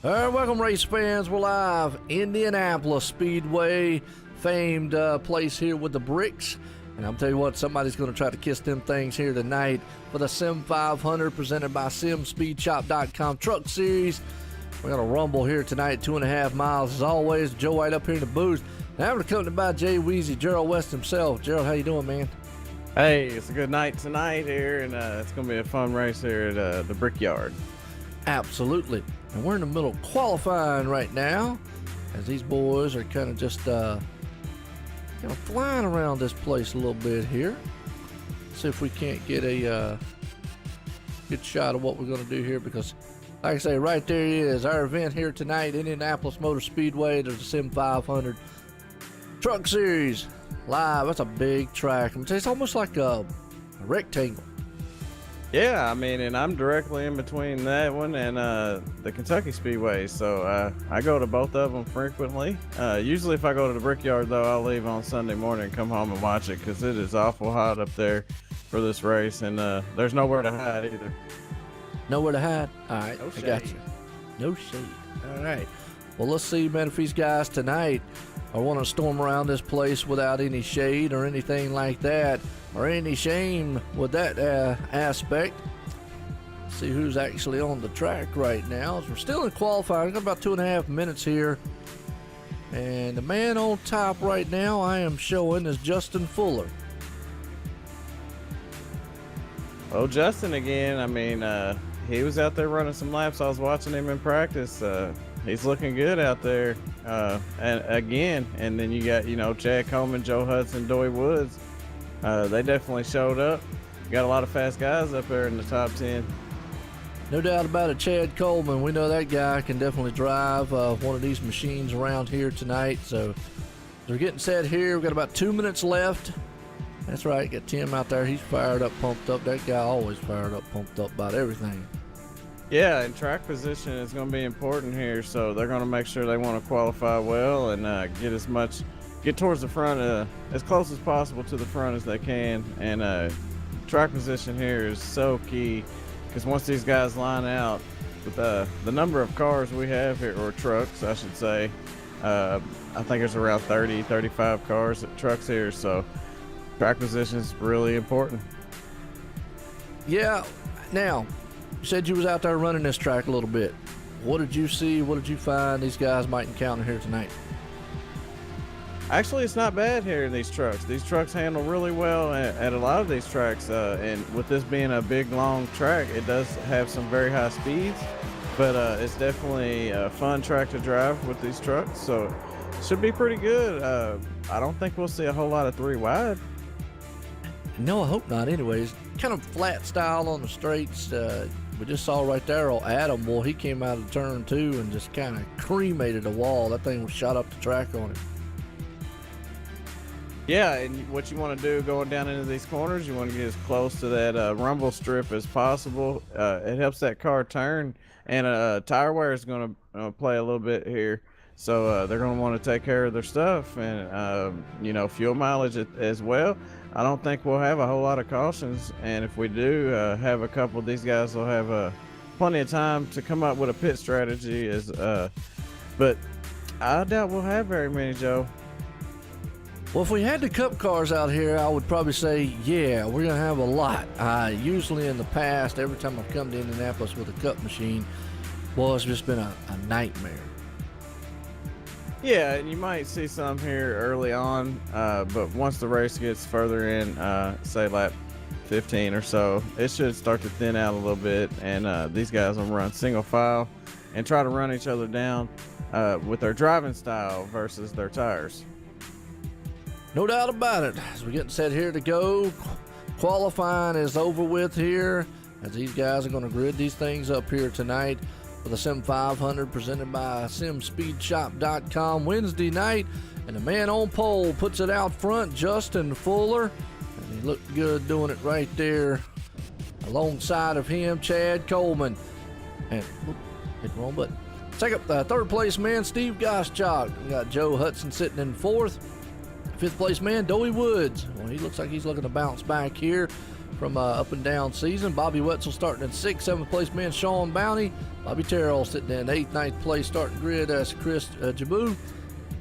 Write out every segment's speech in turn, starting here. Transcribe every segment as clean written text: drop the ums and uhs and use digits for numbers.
All right, welcome race fans. We're live, Indianapolis Speedway, famed place here with the bricks. And I'm telling you what, somebody's going to try to kiss them things here tonight for the Sim500 presented by SimSpeedShop.com Truck Series. We got a rumble here tonight, 2.5 miles as always. Joe White up here in the booth. And I'm accompanied by Jay Weezy, Gerald West himself. Gerald, how you doing, man? Hey, it's a good night tonight here, and it's going to be a fun race here at the Brickyard. Absolutely. And we're in the middle of qualifying right now as these boys are kind of just flying around this place a little bit here. See if we can't get a good shot of what we're going to do here, because like I say, right there he is, our event here tonight, Indianapolis Motor Speedway. There's the Sim500 Truck Series live. That's a big track. It's almost like a rectangle. Yeah, I mean, and I'm directly in between that one and the Kentucky Speedway, so I go to both of them frequently. Usually if I go to the Brickyard, though, I'll leave on Sunday morning and come home and watch it, because it is awful hot up there for this race, and there's nowhere to hide either. Nowhere to hide? All right, No shade. I got you. No shade. All right. Well, let's see, man, if these guys tonight are wanting to storm around this place without any shade or anything like that, or any shame with that aspect. See who's actually on the track right now. As we're still in qualifying. We've got about 2.5 minutes here. And the man on top right now I am showing is Justin Fuller. Well, Justin again, I mean, he was out there running some laps. I was watching him in practice. He's looking good out there. And then you got, Chad Coleman, Joe Hudson, Doy Woods. They definitely showed up. Got a lot of fast guys up there in the top 10. No doubt about it, Chad Coleman. We know that guy can definitely drive one of these machines around here tonight. So they're getting set here. We've got about 2 minutes left. That's right, got Tim out there. He's fired up, pumped up. That guy always fired up, pumped up about everything. Yeah, and track position is going to be important here. So they're going to make sure they want to qualify well and get towards the front, as close as possible to the front as they can. And track position here is so key, because once these guys line out with the number of cars we have here, or trucks I should say, I think there's around 35 cars, trucks here, so track position is really important. Yeah. Now, you said you was out there running this track a little bit. What did you see? What did you find these guys might encounter here tonight? Actually, it's not bad here in these trucks. These trucks handle really well at a lot of these tracks, and with this being a big, long track, it does have some very high speeds, but it's definitely a fun track to drive with these trucks, so it should be pretty good. I don't think we'll see a whole lot of 3 wide. No, I hope not anyways. Kind of flat style on the straights. We just saw right there, old Adam, boy, he came out of turn 2 and just kind of cremated the wall. That thing was shot up the track on him. Yeah, and what you want to do going down into these corners, you want to get as close to that rumble strip as possible. It helps that car turn, and tire wear is going to play a little bit here. So they're going to want to take care of their stuff, and fuel mileage as well. I don't think we'll have a whole lot of cautions, and if we do have a couple, these guys will have plenty of time to come up with a pit strategy. But I doubt we'll have very many, Joe. Well, if we had the cup cars out here, I would probably say, yeah, we're going to have a lot. Usually in the past, every time I've come to Indianapolis with a cup machine, well, it's just been a nightmare. Yeah, and you might see some here early on, but once the race gets further in, say lap 15 or so, it should start to thin out a little bit, and these guys will run single file and try to run each other down with their driving style versus their tires. No doubt about it. As we're getting set here to go, qualifying is over with here, as these guys are going to grid these things up here tonight for the Sim500 presented by SimSpeedShop.com Wednesday night. And the man on pole puts it out front, Justin Fuller, and he looked good doing it right there. Alongside of him, Chad Coleman. And hit the wrong button. Second, third place man, Steve Goschalk. We got Joe Hudson sitting in 4th. 5th place man, Doy Woods. Well, he looks like he's looking to bounce back here. from up and down season. Bobby Wetzel starting in 6th, 7th place man Sean Bounty. Bobby Terrell sitting in 8th, 9th place starting grid as Chris Jabu.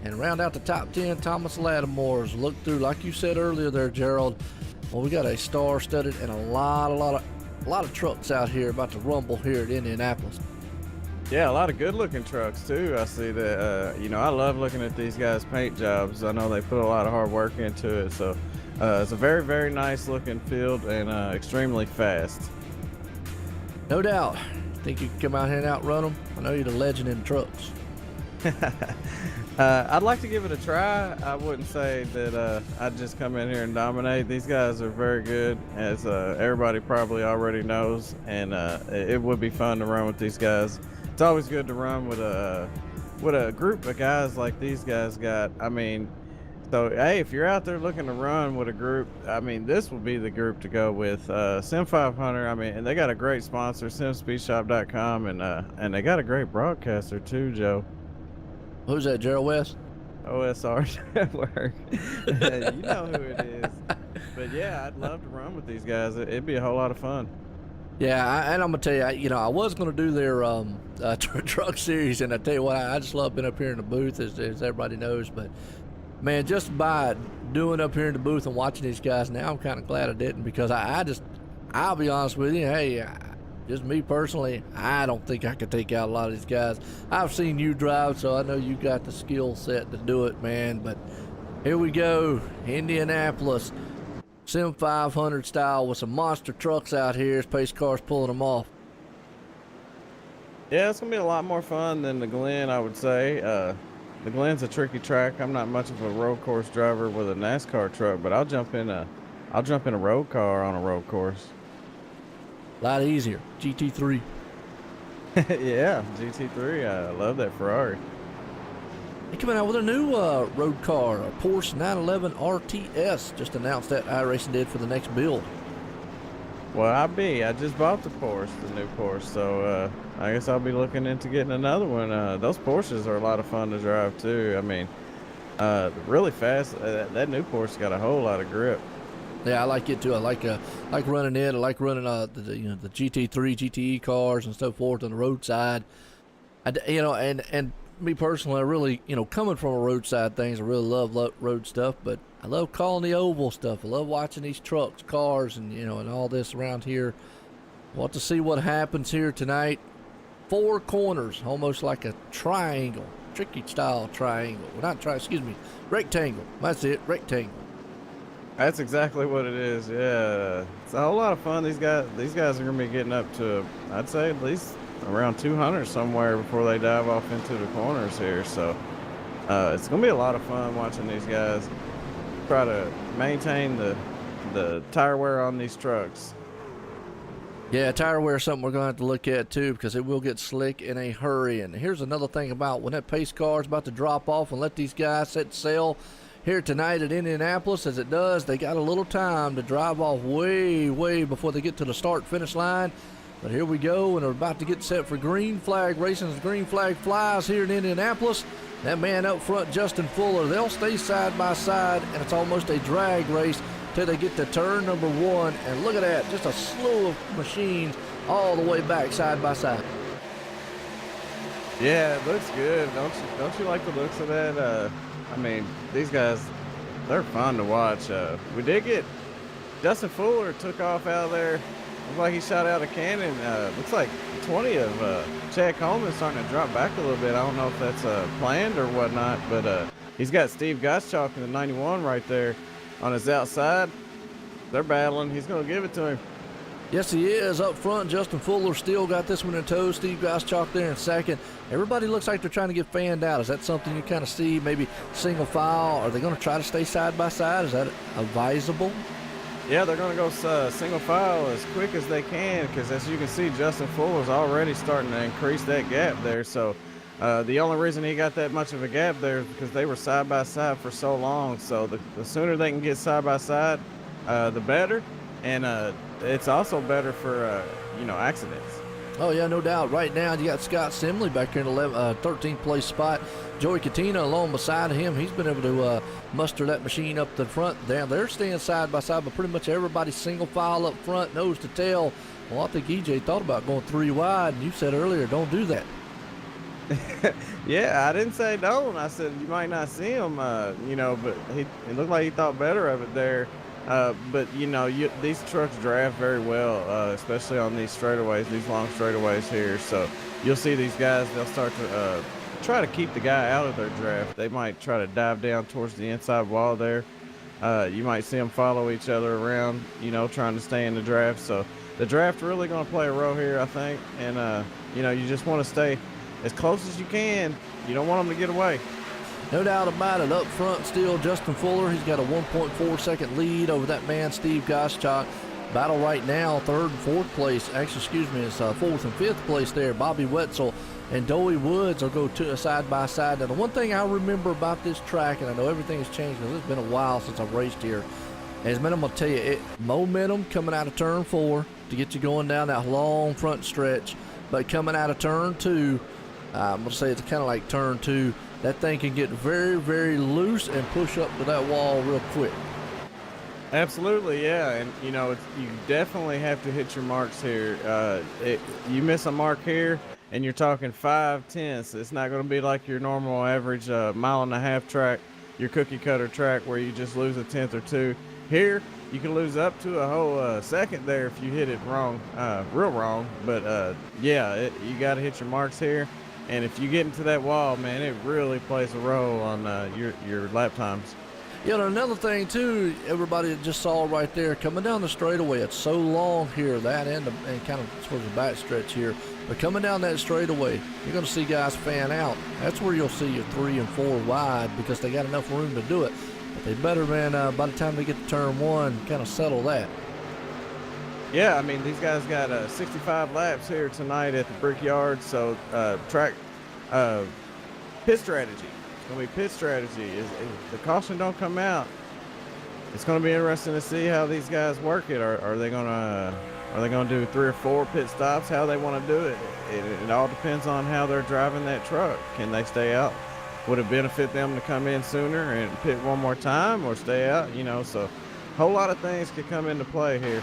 And round out the top 10, Thomas Lattimore's. Look through, like you said earlier there, Gerald. Well, we got a star-studded and a lot of trucks out here about to rumble here at Indianapolis. Yeah, a lot of good-looking trucks too. I see that. I love looking at these guys' paint jobs. I know they put a lot of hard work into it. So it's a very, very nice-looking field and extremely fast. No doubt. Think you can come out here and outrun them? I know you're the legend in trucks. I'd like to give it a try. I wouldn't say that I'd just come in here and dominate. These guys are very good, as everybody probably already knows, and it would be fun to run with these guys. It's always good to run with a group of guys like these guys got. I mean, so hey, if you're out there looking to run with a group, I mean, this will be the group to go with. Sim500. I mean, and they got a great sponsor, simspeedshop.com, and they got a great broadcaster too, Joe. Who's that, Gerald West? OSRN Network. You know who it is. But yeah, I'd love to run with these guys. It'd be a whole lot of fun. Yeah, and I'm gonna tell you, I was gonna do their truck series, and I tell you what, I just love being up here in the booth, as everybody knows. But man, just by doing up here in the booth and watching these guys, now I'm kind of glad I didn't, because I'll be honest with you, hey. Just me personally, I don't think I could take out a lot of these guys. I've seen you drive, so I know you got the skill set to do it, man. But here we go, Indianapolis, Sim500 style with some monster trucks out here as pace cars pulling them off. Yeah, it's gonna be a lot more fun than the Glen, I would say. The Glen's a tricky track. I'm not much of a road course driver with a NASCAR truck, but I'll jump in a road car on a road course. A lot easier. GT3. Yeah, GT3. I love that Ferrari. They coming out with a new road car, a Porsche 911 RTS. Just announced that iRacing did for the next build. Well, I just bought the Porsche, the new Porsche, so I guess I'll be looking into getting another one. Those Porsches are a lot of fun to drive too. I mean, really fast. That new Porsche got a whole lot of grip. Yeah, I like it too. I like running it. I like running the GT3, GTE cars and so forth on the roadside. And me personally, I really, coming from a roadside things, I really love road stuff. But I love calling the oval stuff. I love watching these trucks, cars, and and all this around here. Want to see what happens here tonight. 4 corners, almost like a triangle, tricky style triangle. Well, rectangle. That's it, rectangle. That's exactly what it is. Yeah, it's a whole lot of fun. These guys are gonna be getting up to, I'd say, at least around 200 somewhere before they dive off into the corners here. So it's gonna be a lot of fun watching these guys try to maintain the tire wear on these trucks. Yeah, tire wear is something we're going to have to look at too, because it will get slick in a hurry. And here's another thing about when that pace car is about to drop off and let these guys set sail here tonight at Indianapolis, as it does, they got a little time to drive off way before they get to the start-finish line. But here we go, and they're about to get set for green flag racing. As green flag flies here in Indianapolis, that man up front, Justin Fuller, they'll stay side by side, and it's almost a drag race till they get to turn number 1. And look at that, just a slew of machines all the way back side by side. Yeah, it looks good. Don't you like the looks of that? I mean, these guys, they're fun to watch. We did get Justin Fuller took off out of there. Looks like he shot out a cannon. Looks like 20 of Chad Coleman starting to drop back a little bit. I don't know if that's planned or whatnot, but he's got Steve Gottschalk in the 91 right there on his outside. They're battling. He's going to give it to him. Yes, he is. Up front, Justin Fuller still got this one in tow. Steve Gottschalk there in second. Everybody looks like they're trying to get fanned out. Is that something you kind of see? Maybe single file? Are they going to try to stay side by side? Is that advisable? Yeah, they're going to go single file as quick as they can, because as you can see, Justin Fuller's already starting to increase that gap there. So the only reason he got that much of a gap there is because they were side by side for so long. So the sooner they can get side by side, the better. And it's also better for accidents. Oh yeah, no doubt. Right now you got Scott Simley back here in the 13th place spot. Joey Katina along beside him. He's been able to muster that machine up the front. They're staying side by side, but pretty much everybody's single file up front, nose to tail. Well, I think EJ thought about going 3 wide, and you said earlier, don't do that. Yeah, I didn't say don't. I said you might not see him, you know, but it looked like he thought better of it there. But, you know, these trucks draft very well, especially on these straightaways, these long straightaways here. So you'll see these guys, they'll start to try to keep the guy out of their draft. They might try to dive down towards the inside wall there. You might see them follow each other around, you know, trying to stay in the draft. So the draft really going to play a role here, I think. And, you know, you just want to stay as close as you can. You don't want them to get away. No doubt about it. Up front still Justin Fuller. He's got a 1.4 second lead over that man Steve Goschak. Battle right now, 3rd and 4th place. Actually, excuse me, it's 4th and 5th place there. Bobby Wetzel and Doey Woods will go side by side. Now, the one thing I remember about this track, and I know everything has changed because it's been a while since I've raced here, is, man, I'm going to tell you, momentum coming out of turn 4 to get you going down that long front stretch. But coming out of turn 2, I'm going to say it's kind of like turn 2. That thing can get very, very loose and push up to that wall real quick. Absolutely, yeah. And, you know, you definitely have to hit your marks here. You miss a mark here, and you're talking 5/10. It's not going to be like your normal average 1.5 mile track, your cookie cutter track where you just lose a 1/10 or 2. Here, you can lose up to a whole second there if you hit it wrong, real wrong. But, yeah, you got to hit your marks here. And if you get into that wall, man, it really plays a role on your lap times. You know, another thing, too, everybody just saw right there, coming down the straightaway, it's so long here, that end and kind of towards the back stretch here. But coming down that straightaway, you're going to see guys fan out. That's where you'll see your 3 and 4 wide because they got enough room to do it. But they better, man, by the time they get to turn 1, kind of settle that. Yeah, I mean, these guys got 65 laps here tonight at the Brickyard. So track pit strategy. It's going to be pit strategy. If the caution don't come out, it's going to be interesting to see how these guys work it. Are they going to do 3 or 4 pit stops? How they want to do it? It all depends on how they're driving that truck. Can they stay out? Would it benefit them to come in sooner and pit one more time or stay out? You know, so a whole lot of things could come into play here.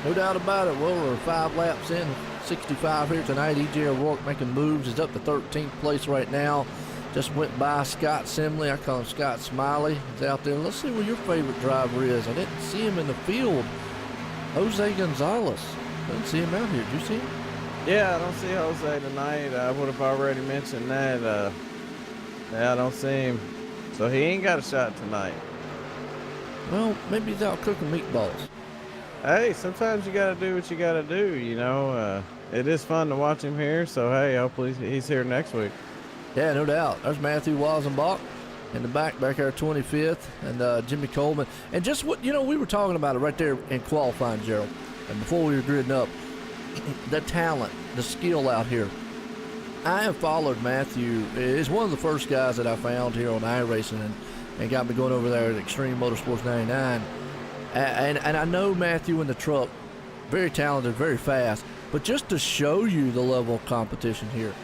No doubt about it. Well, we're 5 laps in, 65 here tonight. EJ O'Rourke making moves. He's up to 13th place right now. Just went by Scott Simley. I call him Scott Smiley. He's out there. Let's see where your favorite driver is. I didn't see him in the field. Jose Gonzalez. Didn't see him out here. Did you see him? Yeah, I don't see Jose tonight. I would have already mentioned that. Yeah, I don't see him. So he ain't got a shot tonight. Well, maybe he's out cooking meatballs. Hey, sometimes you got to do what you got to do, you know. It is fun to watch him here, so, hey, hopefully he's here next week. Yeah, no doubt. There's Matthew Wazenbach in the back there, 25th, and Jimmy Coleman. And just what, you know, we were talking about it right there in qualifying, Gerald, and before we were gridding up, the talent, the skill out here. I have followed Matthew. He's one of the first guys that I found here on iRacing and got me going over there at Extreme Motorsports 99. And I know Matthew in the truck, very talented, very fast. But just to show you the level of competition here,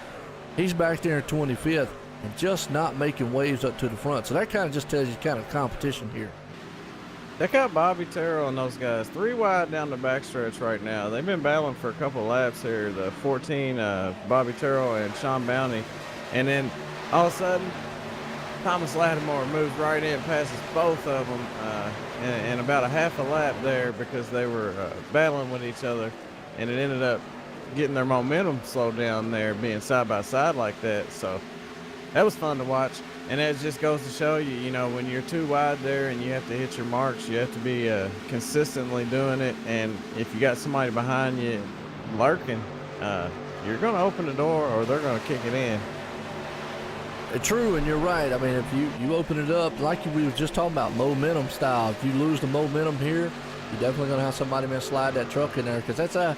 he's back there in 25th and just not making waves up to the front. So that kind of just tells you kind of competition here. Check out Bobby Terrell and those guys. 3 wide down the backstretch right now. They've been battling for a couple of laps here. The 14, Bobby Terrell and Sean Bounty. And then all of a sudden, Thomas Lattimore moves right in, passes both of them in about a half a lap there because they were battling with each other. And it ended up getting their momentum slowed down there, being side by side like that. So that was fun to watch. And that just goes to show you, you know, when you're too wide there and you have to hit your marks, you have to be consistently doing it. And if you got somebody behind you lurking, you're going to open the door or they're going to kick it in. True, and you're right. I mean, if you open it up, like we were just talking about, momentum style. If you lose the momentum here, you're definitely going to have somebody slide that truck in there because that's a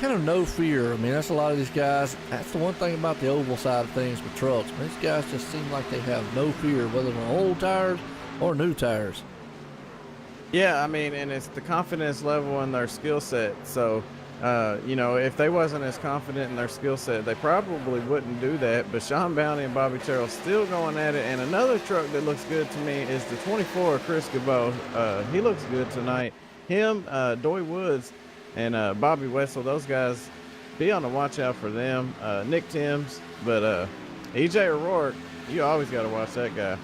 kind of no fear. I mean, that's a lot of these guys. That's the one thing about the oval side of things with trucks. These guys just seem like they have no fear, whether they're old tires or new tires. Yeah, I mean, and it's the confidence level and their skill set. So You know, if they wasn't as confident in their skill set, they probably wouldn't do that. But Sean Bounty and Bobby Terrell still going at it. And another truck that looks good to me is the 24 Chris Gabot. He looks good tonight. Him, Doy Woods, and Bobby Wessel, those guys, be on the watch out for them. Nick Timms, but EJ O'Rourke, you always got to watch that guy.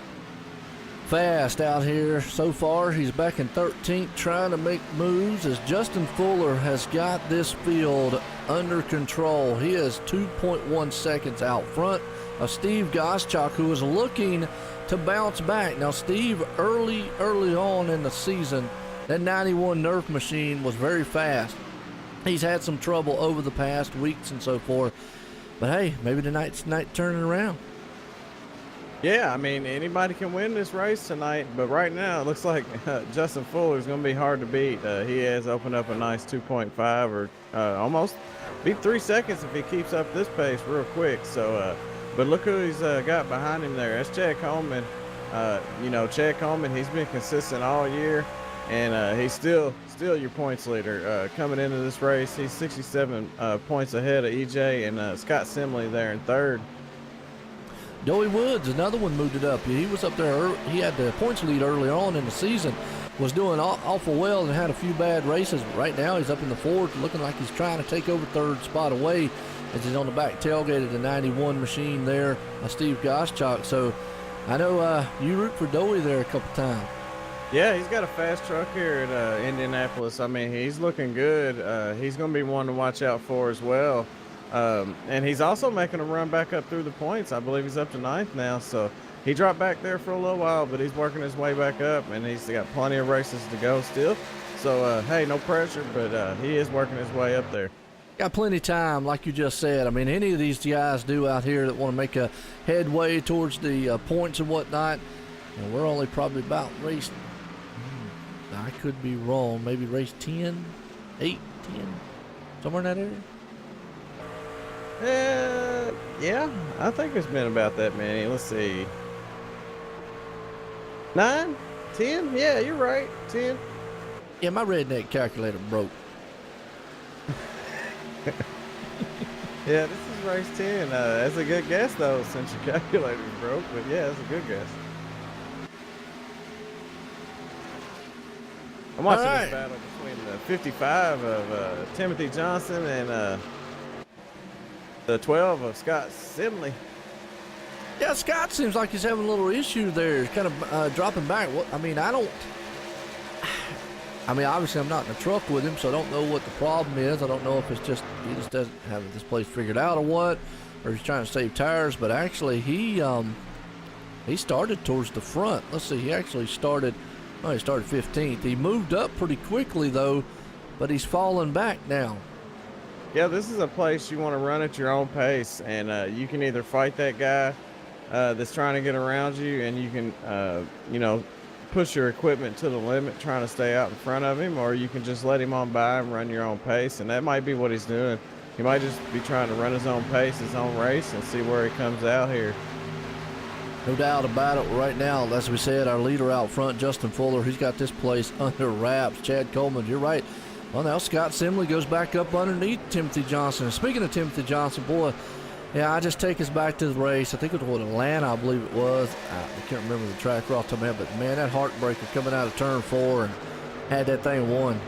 Fast out here so far. He's back in 13th, trying to make moves as Justin Fuller has got this field under control. He is 2.1 seconds out front of Steve Goschalk, who is looking to bounce back. Now, Steve, early on in the season, that 91 Nerf machine was very fast. He's had some trouble over the past weeks and so forth. But hey, maybe tonight's night turning around. Yeah, I mean, anybody can win this race tonight, but right now it looks like Justin Fuller is going to be hard to beat. He has opened up a nice 2.5 or almost beat 3 seconds if he keeps up this pace real quick. So, but look who he's got behind him there. That's Chad Coleman. You know, Chad Coleman, he's been consistent all year, and he's still your points leader. Coming into this race, he's 67 points ahead of EJ and Scott Simley there in third. Doey Woods, another one, moved it up. He was up there. He had the points lead early on in the season, was doing awful well and had a few bad races. But right now he's up in the fourth, looking like he's trying to take over third spot away as he's on the back tailgate of the 91 machine there, Steve Goschalk. So I know you root for Doey there a couple times. Yeah, he's got a fast truck here at Indianapolis. I mean, he's looking good. He's going to be one to watch out for as well. And he's also making a run back up through the points. I believe he's up to 9th now. So he dropped back there for a little while, but he's working his way back up, and he's got plenty of races to go still. So, hey, no pressure, but he is working his way up there. Got plenty of time, like you just said. I mean, any of these guys do out here that want to make a headway towards the points and whatnot. And we're only probably about race, I could be wrong, maybe race 10, 8, 10, somewhere in that area. Yeah, I think it's been about that many. Let's see. 9? 10? Yeah, you're right. 10. Yeah, my redneck calculator broke. Yeah, this is race 10. That's a good guess, though, since your calculator broke. But yeah, that's a good guess. I'm watching this battle between the 55 of Timothy Johnson and the 12 of Scott Simley. Yeah, Scott seems like he's having a little issue there. He's kind of dropping back. I mean, obviously I'm not in the truck with him, so I don't know what the problem is. I don't know if it's just he just doesn't have this place figured out or what, or he's trying to save tires. But actually, he started towards the front. Let's see, he actually started. Oh, he started 15th. He moved up pretty quickly though, but he's falling back now. Yeah, this is a place you want to run at your own pace, and you can either fight that guy that's trying to get around you, and you can, you know, push your equipment to the limit trying to stay out in front of him, or you can just let him on by and run your own pace, and that might be what he's doing. He might just be trying to run his own pace, his own race, and see where he comes out here. No doubt about it. Right now, as we said, our leader out front, Justin Fuller, he's got this place under wraps. Chad Coleman, you're right. Well, now Scott Simley goes back up underneath Timothy Johnson. And speaking of Timothy Johnson, boy, yeah, I just take us back to the race. I think it was Atlanta, I believe it was. I can't remember the track off the top of my head, but man, that heartbreaker coming out of turn 4 and had that thing won.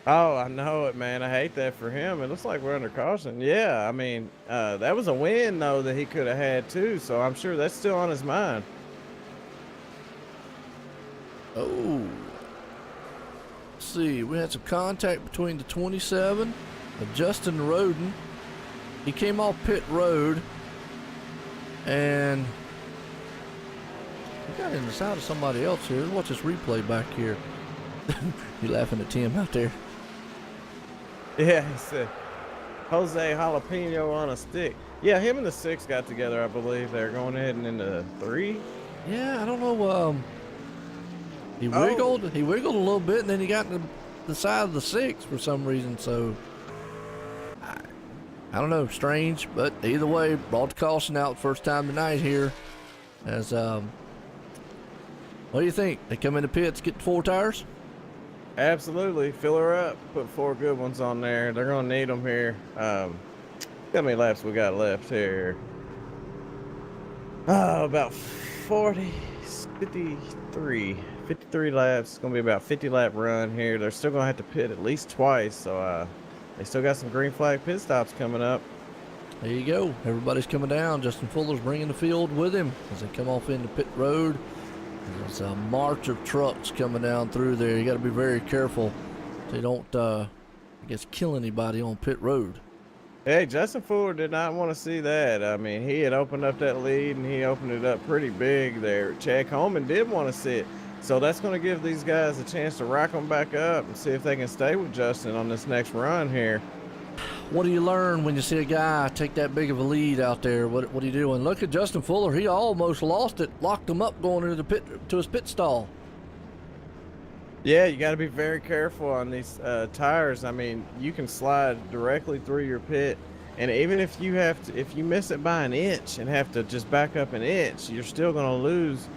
Oh, I know it, man. I hate that for him. It looks like we're under caution. Yeah, I mean, that was a win, though, that he could have had, too, so I'm sure that's still on his mind. Oh. Let's see. We had some contact between the 27 of Justin Roden. He came off pit road, and he got in the side of somebody else here. Let's watch this replay back here. You laughing at Tim out there? Yeah, he said Jose Jalapeno on a stick. Yeah, him and the 6 got together, I believe. They're going ahead and into 3. Yeah, I don't know. He wiggled a little bit, and then he got to the side of the 6 for some reason. So I don't know, strange, but either way, brought the caution out first time tonight here. As what do you think? They come into pits, get 4 tires? Absolutely, fill her up. Put 4 good ones on there. They're gonna need them here. How many laps we got left here? About 40, 53 laps. It's gonna be about 50 lap run here. They're still gonna have to pit at least twice, so they still got some green flag pit stops coming up. There you go. Everybody's coming down. Justin Fuller's bringing the field with him as they come off into pit road. There's a march of trucks coming down through there. You got to be very careful so you don't, I guess, kill anybody on pit road. Hey, Justin Fuller did not want to see that. I mean, he had opened up that lead, and he opened it up pretty big there. Chad Coleman did want to see it. So that's going to give these guys a chance to rack them back up and see if they can stay with Justin on this next run here. What do you learn when you see a guy take that big of a lead out there? What do you do? And look at Justin Fuller. He almost lost it, locked him up going into the pit to his pit stall. Yeah, you got to be very careful on these tires. I mean, you can slide directly through your pit, and even if you miss it by an inch and have to just back up an inch, you're still going to lose.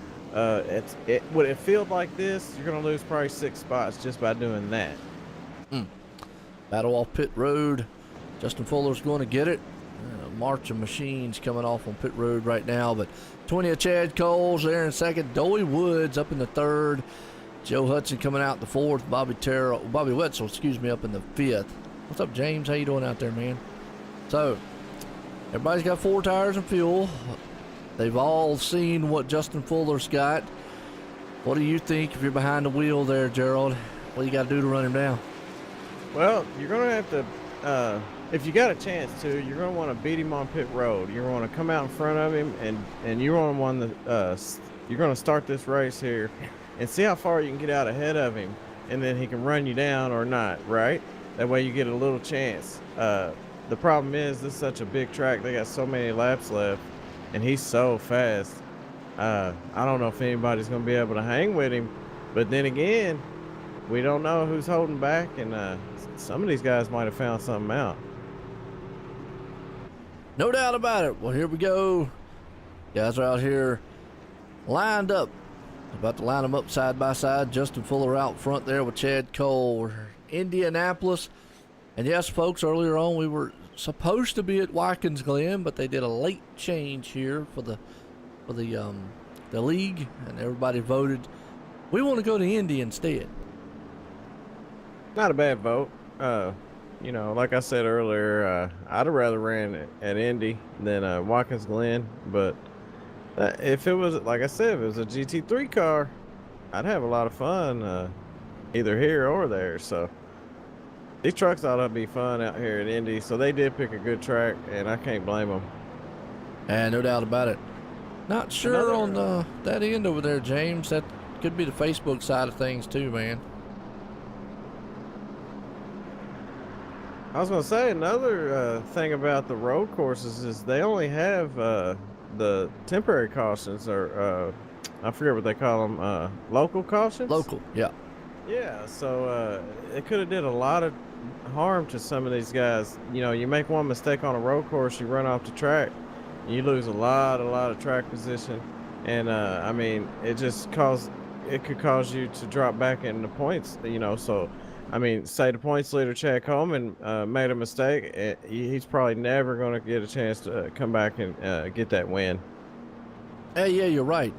Would it feel like this? You're going to lose probably 6 spots just by doing that. Battle off pit road. Justin Fuller's going to get it. March of machines coming off on pit road right now, but 20 of Chad Cole's there in second. Doey Woods up in the third. Joe Hudson coming out in the fourth. Bobby Wetzel, up in the fifth. What's up, James? How you doing out there, man? So, everybody's got 4 tires and fuel. They've all seen what Justin Fuller's got. What do you think if you're behind the wheel there, Gerald? What do you got to do to run him down? Well, you're going to have to, if you got a chance to, you're going to want to beat him on pit road. You're going to come out in front of him, and you're going to want to, you're going to start this race here and see how far you can get out ahead of him, and then he can run you down or not, right? That way you get a little chance. The problem is this is such a big track. They got so many laps left, and he's so fast. I don't know if anybody's going to be able to hang with him, but then again, we don't know who's holding back, and some of these guys might have found something out. No doubt about it. Well, here we go. Guys are out here lined up. About to line them up side by side. Justin Fuller out front there with Chad Cole. We're Indianapolis. And yes, folks, earlier on we were supposed to be at Watkins Glen, but they did a late change here for the league, and everybody voted we want to go to Indy instead. Not a bad vote. You know, like I said earlier, I'd have rather ran at Indy than Watkins Glen. But if it was, like I said, if it was a GT3 car, I'd have a lot of fun either here or there. So these trucks ought to be fun out here at Indy. So they did pick a good track, and I can't blame them. And no doubt about it. Not sure on that end over there, James. That could be the Facebook side of things too, man. I was going to say another thing about the road courses is they only have the temporary cautions, or I forget what they call them, local cautions? Local, yeah. Yeah, so it could have did a lot of harm to some of these guys. You know, you make one mistake on a road course, you run off the track, you lose a lot of track position. And, I mean, it could cause you to drop back in the points, you know, so... I mean, say the points leader, Chad Coleman, made a mistake. He's probably never going to get a chance to come back and get that win. Hey, yeah, you're right.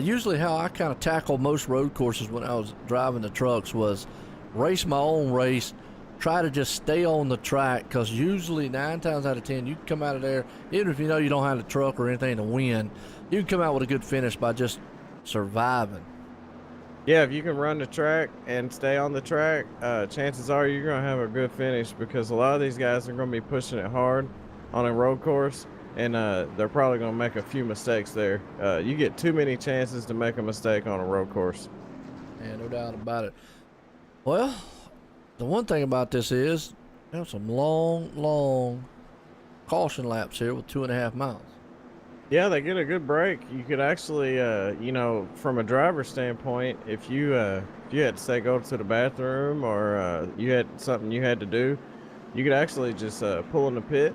Usually how I kind of tackle most road courses when I was driving the trucks was race my own race, try to just stay on the track, because usually 9 times out of 10, you can come out of there, even if you know you don't have a truck or anything to win, you can come out with a good finish by just surviving. Yeah, if you can run the track and stay on the track, chances are you're going to have a good finish, because a lot of these guys are going to be pushing it hard on a road course, and they're probably going to make a few mistakes there. You get too many chances to make a mistake on a road course. Yeah, no doubt about it. Well, the one thing about this is there's some long caution laps here with 2.5 miles. Yeah, they get a good break. You could actually, you know, from a driver's standpoint, if you had to say go to the bathroom, or you had something you had to do, you could actually just pull in the pit,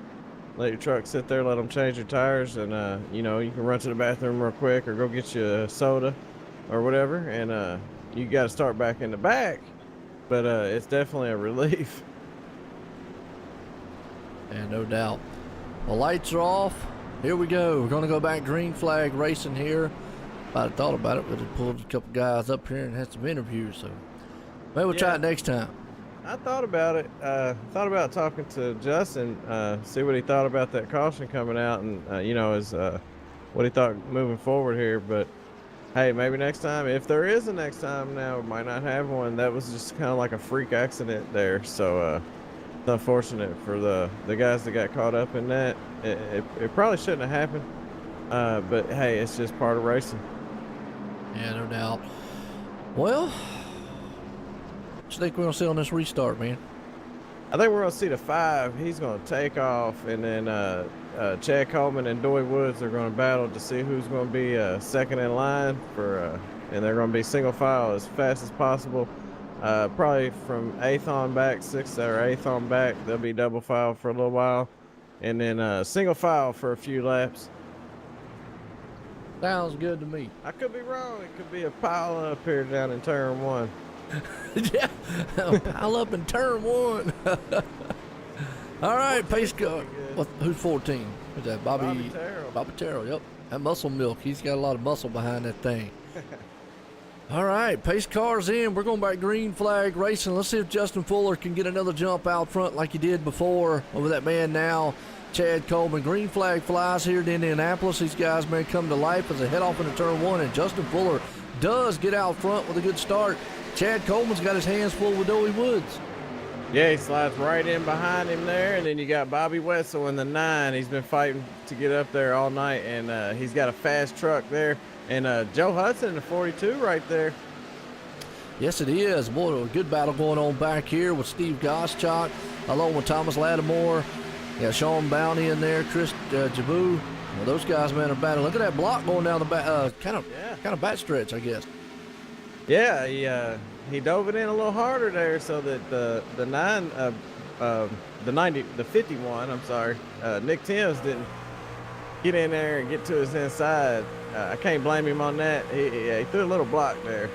let your truck sit there, let them change your tires, and you know, you can run to the bathroom real quick or go get you a soda or whatever, and you got to start back in the back. but it's definitely a relief. And no doubt. The lights are off. Here we go. We're going to go back green flag racing here. If I'd thought about it, we'd have pulled a couple guys up here and had some interviews. So maybe we'll try it next time. I thought about it. Thought about talking to Justin, see what he thought about that caution coming out, and you know, what he thought moving forward here. But hey, maybe next time, if there is a next time, now we might not have one. That was just kind of like a freak accident there. So it's unfortunate for the guys that got caught up in that. It probably shouldn't have happened. But hey, it's just part of racing. Yeah, no doubt. Well, what you think we're gonna see on this restart, man? I think we're gonna see the 5. He's gonna take off, and then Chad Coleman and Doy Woods are gonna battle to see who's gonna be second in line for, and they're gonna be single file as fast as possible. Probably from 8th on back, 6th or 8th on back, they'll be double file for a little while, and then single file for a few laps. Sounds good to me. I could be wrong. It could be a pile up here down in turn 1. Yeah, pile up in turn 1. All right, pace car. Who's 14? Who's that? Bobby Terrell. Bobby Terrell, yep. That muscle milk. He's got a lot of muscle behind that thing. All right, pace car's in. We're going back green flag racing. Let's see if Justin Fuller can get another jump out front like he did before over that man now, Chad Coleman. Green flag flies here to Indianapolis. These guys may come to life as they head off into turn 1, and Justin Fuller does get out front with a good start. Chad Coleman's got his hands full with Doey Woods. Yeah, he slides right in behind him there, and then you got Bobby Wetzel in the 9. He's been fighting to get up there all night, and he's got a fast truck there. And Joe Hudson in the 42 right there. Yes, it is. Boy, a good battle going on back here with Steve Goschak, along with Thomas Lattimore. Yeah, Sean Bounty in there, Chris Jaboo. Well, those guys, man, are battling. Look at that block going down the back, kind of back stretch, I guess. Yeah, he dove it in a little harder there, so that the 51, I'm sorry, Nick Timms didn't get in there and get to his inside. I can't blame him on that. He threw a little block there.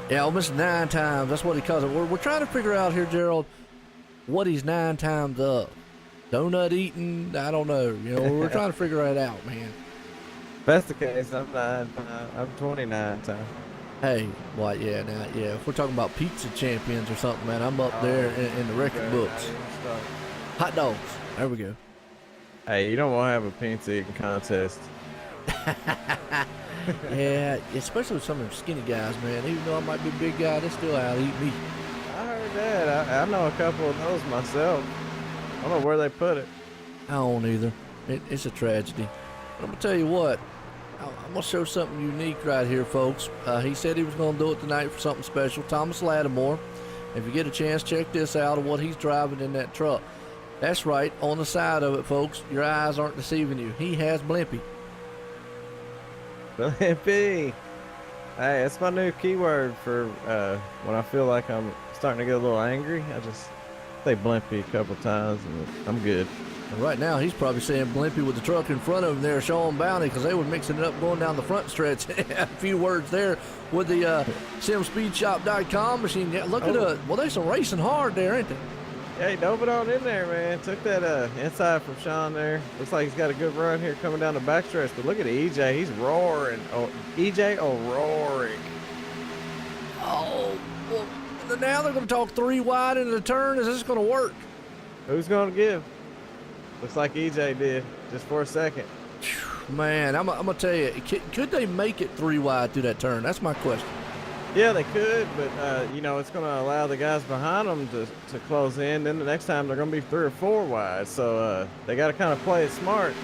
Yeah, almost 9 times. That's what he calls it. We're trying to figure out here, Gerald, what he's 9 times up. Donut eating, I don't know. You know, we're trying to figure that out, man. If that's the case, I'm 29 times. Hey, what? Yeah, now, yeah. If we're talking about pizza champions or something, man, I'm up there in the record books. Hot dogs. There we go. Hey, you don't want to have a pizza eating contest. Yeah, especially with some of them skinny guys, man. Even though I might be a big guy, they still out eat me. I heard that. I know a couple of those myself. I don't know where they put it. I don't either. It's a tragedy. But I'm gonna tell you what. I'm gonna show something unique right here, folks. He said he was gonna do it tonight for something special. Thomas Lattimore. If you get a chance, check this out of what he's driving in that truck. That's right, on the side of it, folks. Your eyes aren't deceiving you. He has Blimpy. Blimpy. Hey, that's my new keyword for when I feel like I'm starting to get a little angry. I just say Blimpy a couple times and I'm good. And right now, he's probably saying Blimpy with the truck in front of him there, Sean Bounty, because they were mixing it up going down the front stretch. A few words there with the simspeedshop.com machine. Yeah, look at it. Well, they're some racing hard there, ain't they? Yeah, he dove it on in there, man. Took that inside from Sean there. Looks like he's got a good run here coming down the backstretch. But look at EJ. He's roaring. Oh, EJ roaring. Oh, well, now they're going to talk 3 wide into the turn. Is this going to work? Who's going to give? Looks like EJ did, just for a second. Man, I'm going to tell you, could they make it 3 wide through that turn? That's my question. Yeah, they could, but, you know, it's going to allow the guys behind them to close in. Then the next time they're going to be 3 or 4 wide. So they got to kind of play it smart.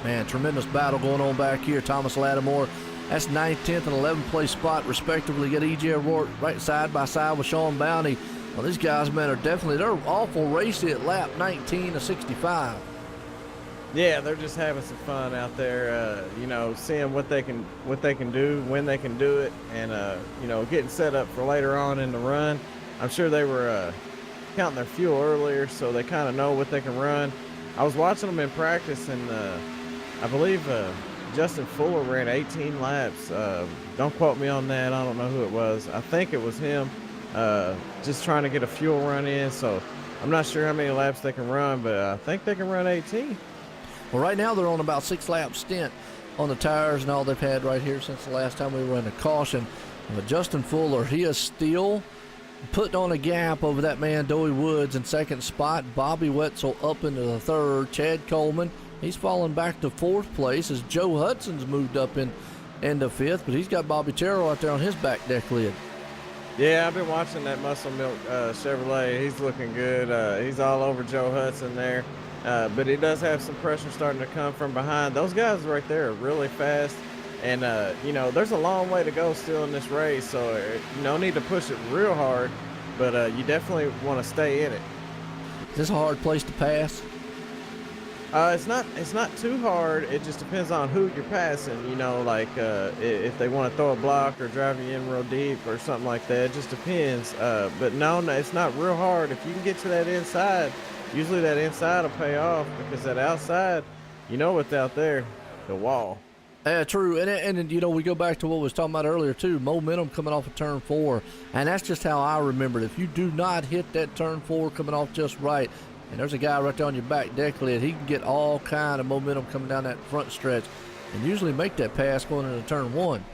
Man, tremendous battle going on back here. Thomas Lattimore, that's 9th, 10th, and 11th place spot, respectively. Got EJ O'Rourke right side by side with Sean Bounty. Well, these guys, man, they're awful racy at lap 19 to 65. Yeah, they're just having some fun out there, you know, seeing what they can do, when they can do it, and you know, getting set up for later on in the run. I'm sure they were counting their fuel earlier, so they kind of know what they can run. I was watching them in practice, and I believe Justin Fuller ran 18 laps. Don't quote me on that. I don't know who it was. I think it was him. just trying to get a fuel run in. So I'm not sure how many laps they can run, but I think they can run 18. Well, right now they're on about 6-lap stint on the tires and all they've had right here since the last time we were in a caution. But Justin Fuller, he is still putting on a gap over that man Doey Woods in second spot. Bobby Wetzel up into the third. Chad Coleman, he's fallen back to fourth place as Joe Hudson's moved up into fifth, but he's got Bobby Terrell out there on his back deck lid. Yeah, I've been watching that Muscle Milk Chevrolet. He's looking good. He's all over Joe Hudson there. But he does have some pressure starting to come from behind. Those guys right there are really fast. And, you know, there's a long way to go still in this race. So no need to push it real hard. But you definitely want to stay in it. Is this a hard place to pass? It's not too hard. It just depends on who you're passing. You know, like if they want to throw a block or drive you in real deep or something like that. It just depends. But no, it's not real hard. If you can get to that inside, usually that inside will pay off because that outside, you know what's out there, the wall. Yeah, true. And you know, we go back to what we was talking about earlier too, momentum coming off of turn 4. And that's just how I remember it. If you do not hit that turn 4 coming off just right, and there's a guy right there on your back deck lid, he can get all kind of momentum coming down that front stretch and usually make that pass going into turn 1.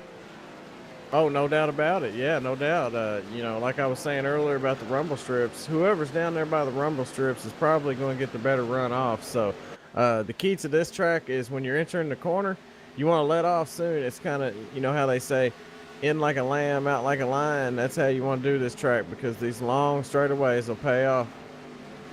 Oh, no doubt about it. Yeah, no doubt. You know, like I was saying earlier about the rumble strips, whoever's down there by the rumble strips is probably going to get the better run off. So the key to this track is when you're entering the corner, you want to let off soon. It's kind of, you know how they say, in like a lamb, out like a lion. That's how you want to do this track because these long straightaways will pay off.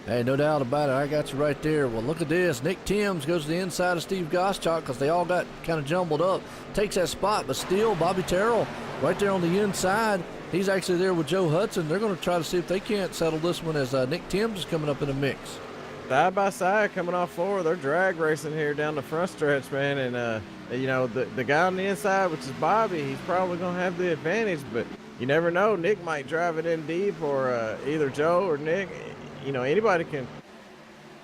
Hey, no doubt about it. I got you right there. Well, look at this. Nick Timms goes to the inside of Steve Goschalk because they all got kind of jumbled up. Takes that spot, but still Bobby Terrell right there on the inside. He's actually there with Joe Hudson. They're going to try to see if they can't settle this one as Nick Timms is coming up in the mix. Side by side coming off 4. They're drag racing here down the front stretch, man. And, you know, the guy on the inside, which is Bobby, he's probably going to have the advantage. But you never know. Nick might drive it in deep or either Joe or Nick. You know, anybody can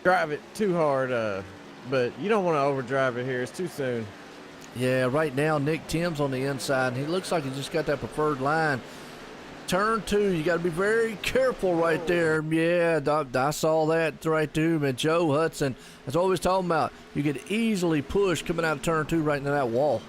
drive it too hard, but you don't want to overdrive it here. It's too soon. Yeah, right now Nick Timms on the inside, and he looks like he's just got that preferred line. Turn 2, you got to be very careful right there. Yeah, I saw that right too, man. Joe Hudson, that's what we was talking about. You could easily push coming out of turn 2 right into that wall.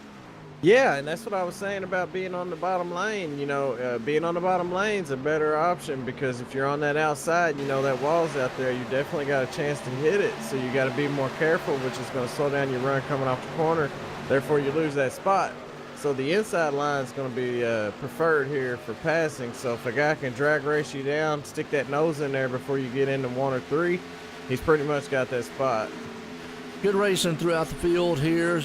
Yeah, and that's what I was saying about being on the bottom lane. You know, being on the bottom lane's a better option because if you're on that outside, you know, that wall's out there, you definitely got a chance to hit it. So you got to be more careful, which is going to slow down your run coming off the corner. Therefore, you lose that spot. So the inside line is going to be preferred here for passing. So if a guy can drag race you down, stick that nose in there before you get into 1 or 3, he's pretty much got that spot. Good racing throughout the field here.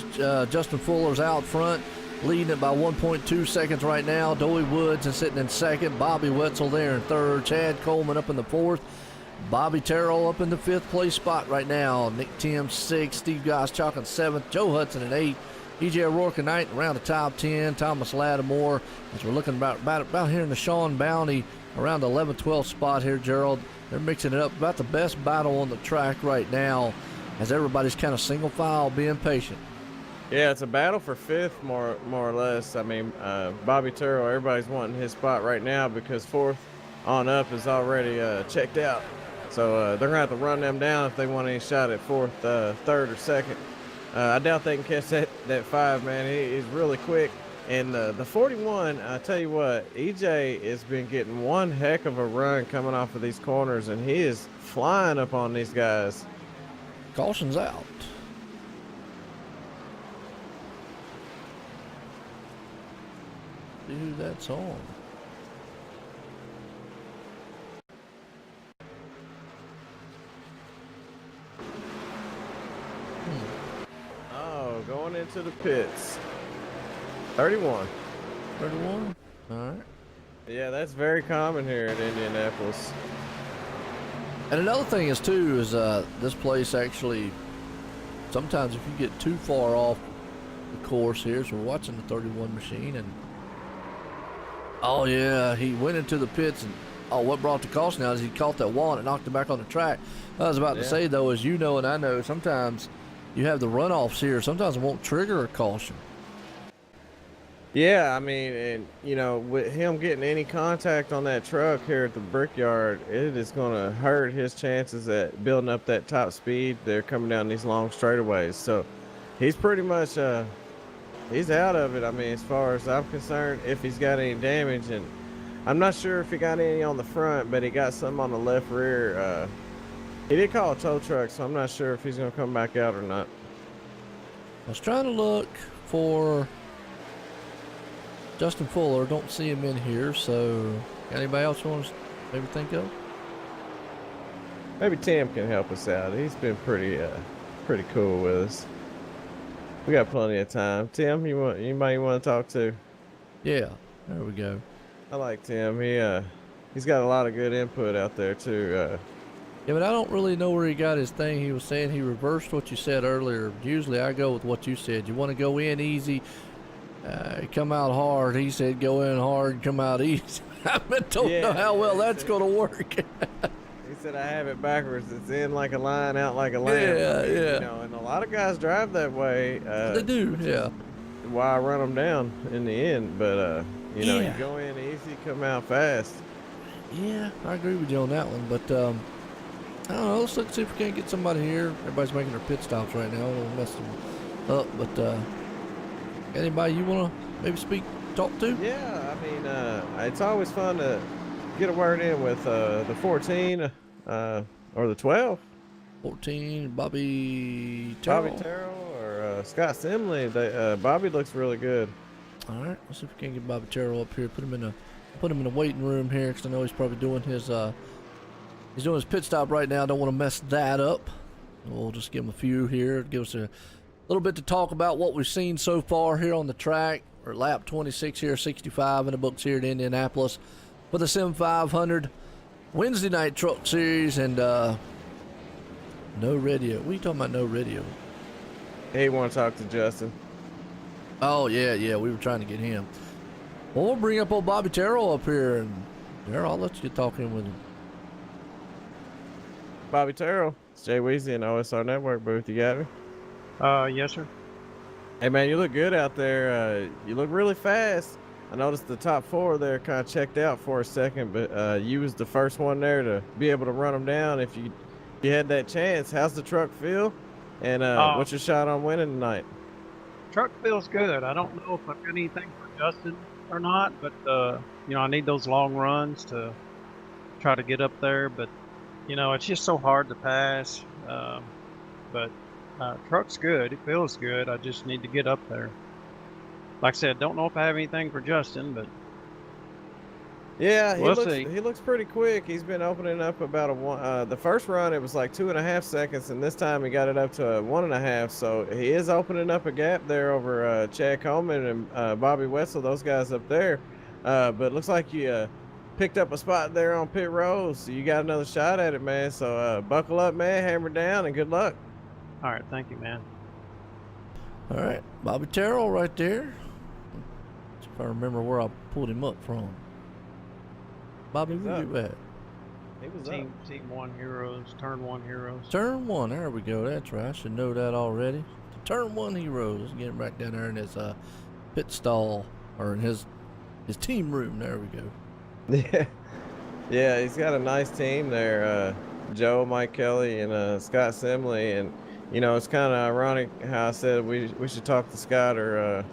Justin Fuller's out front, leading it by 1.2 seconds right now. Doey Woods is sitting in second. Bobby Wetzel there in third. Chad Coleman up in the fourth. Bobby Terrell up in the 5th place spot right now. Nick Timms 6th. Steve Goschalk in 7th. Joe Hudson in 8th. E.J. O'Rourke in 9th. Around the top 10. Thomas Lattimore. As we're looking about here in the Sean Bounty around the 11th, 12th spot here, Gerald. They're mixing it up. About the best battle on the track right now, as everybody's kind of single file being patient. Yeah, it's a battle for 5th, more or less. I mean, Bobby Terrell, everybody's wanting his spot right now because 4th on up is already checked out. So they're going to have to run them down if they want any shot at 4th, 3rd, or 2nd. I doubt they can catch that 5, man. He's really quick. And the 41, I tell you what, EJ has been getting one heck of a run coming off of these corners, and he is flying up on these guys. Caution's out. See who that's on. Oh, going into the pits. 31. 31? All right. Yeah, that's very common here at Indianapolis. And another thing is, too, is this place actually, sometimes if you get too far off the course here, so we're watching the 31 machine, and oh, yeah, he went into the pits, and oh, what brought the caution out is he caught that wall and it knocked him back on the track. What I was about to say, though, is you know and I know, sometimes you have the runoffs here. Sometimes it won't trigger a caution. Yeah, I mean, and you know, with him getting any contact on that truck here at the Brickyard, it is going to hurt his chances at building up that top speed. They're coming down these long straightaways, so he's pretty much he's out of it. I mean, as far as I'm concerned, if he's got any damage, and I'm not sure if he got any on the front, but he got some on the left rear. He did call a tow truck, so I'm not sure if he's going to come back out or not. I was trying to look for Justin Fuller. Don't see him in here, so got anybody else you want to maybe think of? Maybe Tim can help us out. He's been pretty cool with us. We got plenty of time. Tim, anybody you want to talk to? Yeah, there we go. I like Tim. He's got a lot of good input out there too. Yeah, but I don't really know where he got his thing. He was saying he reversed what you said earlier. Usually I go with what you said. You want to go in easy, come out hard. He said go in hard, come out easy. I don't know how well that's going to work. He said I have it backwards. It's in like a line, out like a lamp. Yeah, yeah. You know, and a lot of guys drive that way. They do, yeah. Why I run them down in the end, but you know, Yeah. you go in easy, come out fast. Yeah, I agree with you on that one, but I don't know. Let's look see if we can't get somebody here. Everybody's making their pit stops right now. I don't want to mess them up, but anybody you want to maybe talk to? Yeah, I mean, it's always fun to get a word in with the 14 or the 12. 14, Bobby Terrell. Bobby Terrell or Scott Simley. Bobby looks really good. All right, let's see if we can get Bobby Terrell up here. Put him in the waiting room here because I know he's probably doing his pit stop right now. Don't want to mess that up. We'll just give him a few here. Give us a little bit to talk about what we've seen so far here on the track. We're at lap 26 here, 65 in the books here at Indianapolis for the Sim500 Wednesday night truck series, and no radio. What are you talking about, no radio? Hey, want to talk to Justin? Oh, yeah, we were trying to get him. Well, we'll bring up old Bobby Terrell up here, and there, I'll let you get talking with him. Bobby Terrell, it's Jay Weezy in OSR Network booth. You got me? Yes, sir. Hey, man, you look good out there. You look really fast. I noticed the top four there kind of checked out for a second, but you was the first one there to be able to run them down if you had that chance. How's the truck feel? And what's your shot on winning tonight? Truck feels good. I don't know if I've got anything for Justin or not, but you know, I need those long runs to try to get up there. But you know, it's just so hard to pass. But truck's good. It feels good. I just need to get up there. Like I said, don't know if I have anything for Justin, but yeah, we'll see. He looks pretty quick. He's been opening up about the first run it was like 2.5 seconds, and this time he got it up to 1.5. So he is opening up a gap there over Chad Coleman and Bobby Wetzel, those guys up there. But it looks like you picked up a spot there on pit road, so you got another shot at it, man. So buckle up, man, hammer down, and good luck. All right, thank you, man. All right, Bobby Terrell right there. If I remember where I pulled him up from. Bobby, where you at? He was Team 1 Heroes, Turn 1 Heroes. Turn 1, there we go. That's right. I should know that already. Turn 1 Heroes. Let's get him right down there in his pit stall, or in his team room. There we go. Yeah, yeah, he's got a nice team there. Joe, Mike Kelly, and Scott Simley, and you know, it's kind of ironic how I said we should talk to Scott or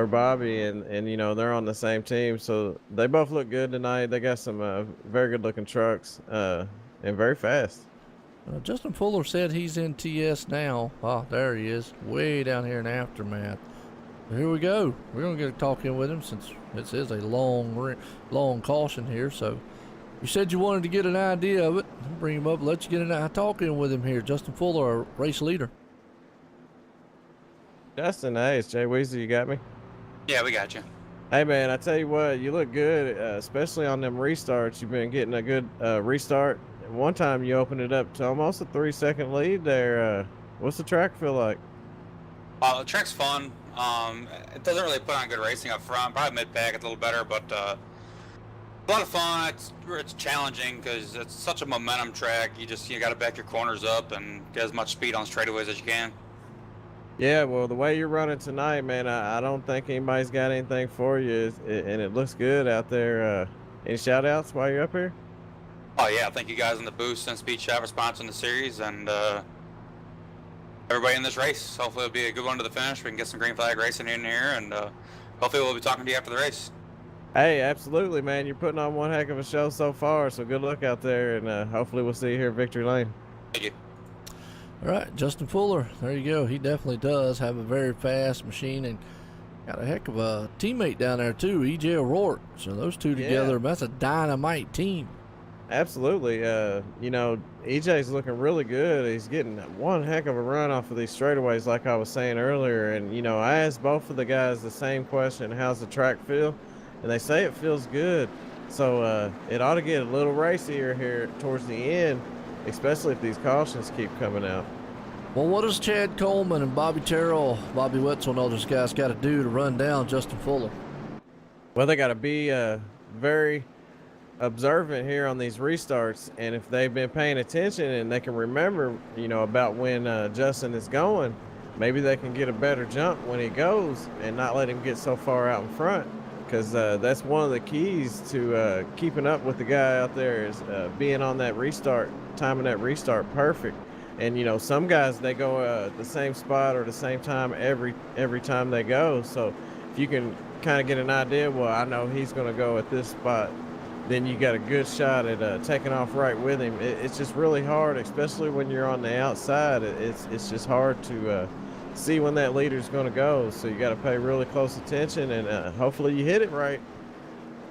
Bobby, and you know, they're on the same team, so they both look good tonight. They got some very good looking trucks and very fast. Justin Fuller said he's in TS now. Oh, there he is, way down here in Aftermath. Here we go. We're gonna get a talk in with him since this is a long caution here. So you said you wanted to get an idea of it. I'll bring him up, let you get a talk in with him here. Justin Fuller, our race leader. Justin, hey, it's Jay Weezy. You got me? Yeah, we got you. Hey, man, I tell you what, you look good, especially on them restarts. You've been getting a good restart. One time you opened it up to almost a 3-second lead there. What's the track feel like? The track's fun. It doesn't really put on good racing up front. Probably mid-pack it's a little better, but a lot of fun. It's challenging because it's such a momentum track. You got to back your corners up and get as much speed on straightaways as you can. Yeah, well, the way you're running tonight, man, I don't think anybody's got anything for you, and it looks good out there. Any shout outs while you're up here? Oh yeah, thank you guys in the boost and Speed Shop for sponsoring the series, and everybody in this race. Hopefully it'll be a good one to the finish. We can get some green flag racing in here, and hopefully we'll be talking to you after the race. Hey, absolutely, man. You're putting on one heck of a show so far, so good luck out there, and hopefully we'll see you here at Victory Lane. Thank you. All right, Justin Fuller, there you go. He definitely does have a very fast machine and got a heck of a teammate down there too, EJ O'Rourke. So those two together, that's a dynamite team. Absolutely. You know, EJ's looking really good. He's getting one heck of a run off of these straightaways, like I was saying earlier. And, you know, I asked both of the guys the same question, how's the track feel? And they say it feels good. So it ought to get a little racier here towards the end, especially if these cautions keep coming out. Well, what does Chad Coleman and Bobby Terrell, Bobby Wetzel, and all those guys got to do to run down Justin Fuller? Well, they got to be very observant here on these restarts, and if they've been paying attention and they can remember, you know, about when Justin is going, maybe they can get a better jump when he goes and not let him get so far out in front, because that's one of the keys to keeping up with the guy out there is being on that restart, timing that restart perfect. And you know, some guys, they go the same spot or the same time every time they go. So if you can kind of get an idea, well, I know he's going to go at this spot, then you got a good shot at taking off right with him. It's just really hard, especially when you're on the outside. It's just hard to see when that leader's going to go. So you got to pay really close attention, and hopefully you hit it right.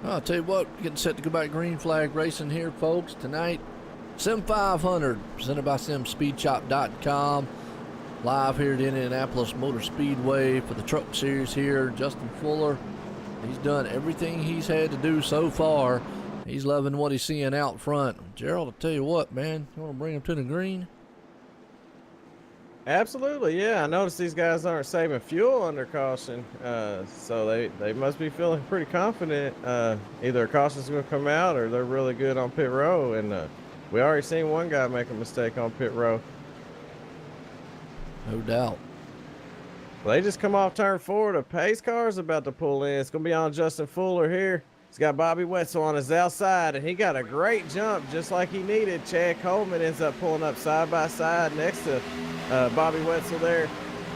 I'll tell you what, getting set to go back green flag racing here, folks, tonight. Sim500, presented by SimSpeedShop.com. Live here at Indianapolis Motor Speedway for the truck series here. Justin Fuller, he's done everything he's had to do so far. He's loving what he's seeing out front. Gerald, I'll tell you what, man, you want to bring him to the green? Absolutely, yeah. I noticed these guys aren't saving fuel under caution, so they must be feeling pretty confident. Either a caution's going to come out or they're really good on pit row, and we already seen one guy make a mistake on pit row. No doubt. Well, they just come off turn 4. The pace car is about to pull in. It's going to be on Justin Fuller here. He's got Bobby Wetzel on his outside, and he got a great jump just like he needed. Chad Coleman ends up pulling up side by side next to Bobby Wetzel there.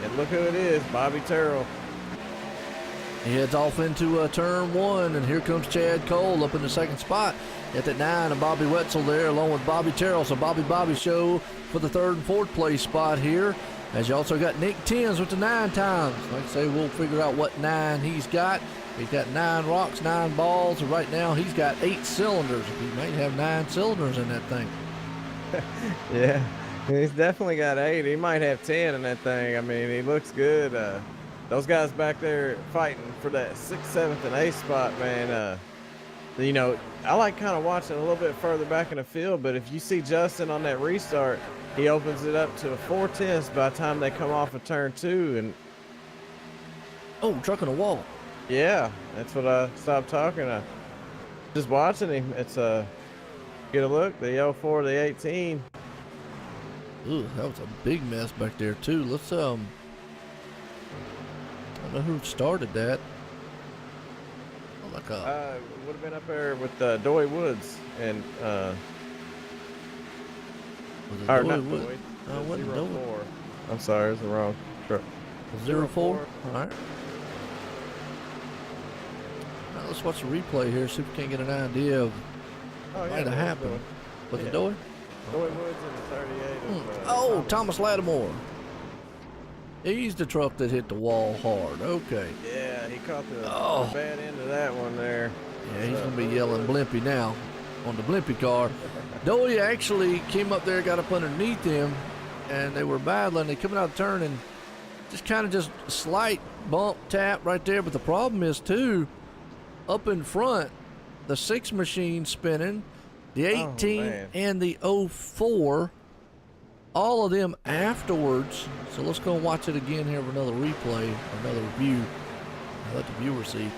And look who it is, Bobby Terrell. He heads off into turn 1, and here comes Chad Cole up in the second spot at that 9, and Bobby Wetzel there along with Bobby Terrell. So Bobby show for the 3rd and 4th place spot here. As you also got Nick Tins with the 9 times. Like I say, we'll figure out what 9 he's got. He's got 9 rocks, 9 balls, and right now he's got 8 cylinders. He might have 9 cylinders in that thing. Yeah, he's definitely got 8. He might have 10 in that thing. I mean, he looks good. Those guys back there fighting for that 6th, 7th, and 8th spot, man. You know, I like kind of watching a little bit further back in the field, but if you see Justin on that restart, he opens it up to a 4/10 by the time they come off of turn 2. And oh, truck in a wall. yeah, that's what I stopped talking. Just watching him. It's get a look. The 04, the 18. Ooh, that was a big mess back there too. Let's I don't know who started that. Like would have been up there with Doy Woods and was it or Doy not Wood? Doy. No, it wasn't Doy. 04. I'm sorry, it's the wrong truck. 04. All right. Now let's watch the replay here. See if we can't get an idea of what might have happened. Was it Doy? Doy Woods in the 38. Oh, Thomas Lattimore. He's the truck that hit the wall hard. Okay. Yeah, he caught the Oh. bad end of that one there. Yeah, he's going to be yelling Blimpy now on the Blimpy car. Doy actually came up there, got up underneath him, and they were battling. They coming out of the turn and just kind of just slight bump, tap right there. But the problem is, too, up in front, the 6 machine spinning, the 18 and the 04, all of them afterwards. So let's go and watch it again here for another replay, another review. I'll let the viewer see.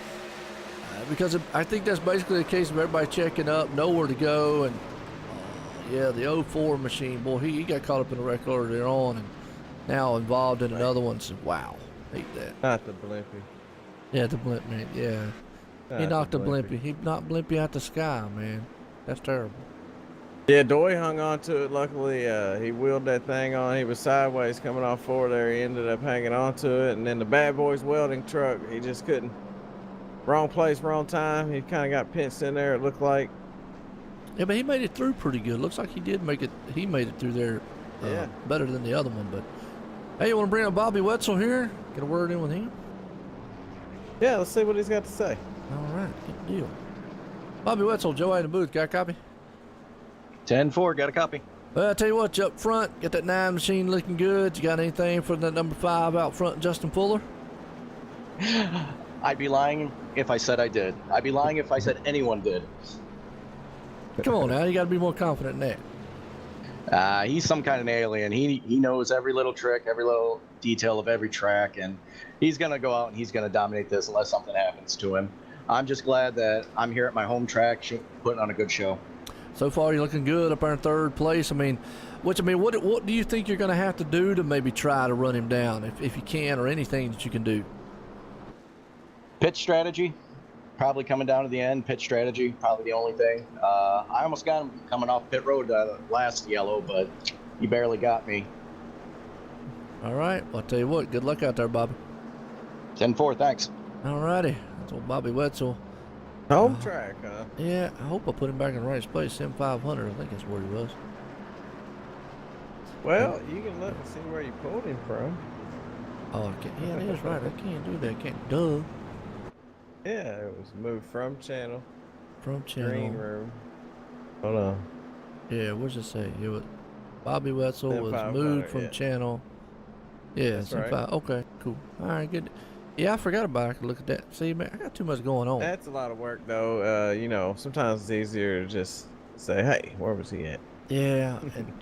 Because I think that's basically the case of everybody checking up, nowhere to go. And yeah, the 04 machine, boy, he got caught up in the wreck earlier on. And now involved in another one. So, wow, hate that. Not the Blimpie. Yeah, the blimp man. Yeah, he Not knocked the Blimpie. He knocked Blimpie out the sky, man. That's terrible. Yeah, Doy hung on to it. Luckily, he wheeled that thing on. He was sideways coming off forward there. He ended up hanging on to it. And then the bad boys welding truck, he just couldn't. Wrong place, wrong time. He kind of got pinched in there, it looked like. Yeah, but he made it through pretty good. Looks like he did make it. He made it through there better than the other one. But hey, you want to bring up Bobby Wetzel here? Get a word in with him. Yeah, let's see what he's got to say. All right, good deal. Bobby Wetzel, Joe in the booth. Got a copy? 10-4, got a copy. Well, I tell you what, you up front, get that 9 machine looking good. You got anything for the number 5 out front, Justin Fuller? I'd be lying if I said I did. I'd be lying if I said anyone did. Come on now, you got to be more confident than that. He's some kind of alien. He knows every little trick, every little detail of every track, and he's going to go out and he's going to dominate this unless something happens to him. I'm just glad that I'm here at my home track putting on a good show. So far, you're looking good up there in 3rd place. What do you think you're going to have to do to maybe try to run him down, if you can, or anything that you can do? Pit strategy, probably coming down to the end. Pit strategy, probably the only thing. I almost got him coming off pit road last yellow, but he barely got me. All right. Well, I'll tell you what, good luck out there, Bobby. 10-4, thanks. All righty. That's old Bobby Wetzel. Home track, huh? Yeah, I hope I put him back in the right place. Sim500, I think that's where he was. Well, you can look and see where you pulled him from. Oh, I can't. Yeah, that is right. I can't do that. I can't. Duh. Yeah, it was moved from channel. From channel. Green room. Hold on. Yeah, what's it say? It was Bobby Wetzel was Sim500, moved from yeah. channel. Yeah, That's Sim5. right. Okay, cool. All right, good. Yeah, I forgot about it. I could look at that. See, man, I got too much going on. That's a lot of work, though. You know, sometimes it's easier to just say, "Hey, where was he at?" Yeah, and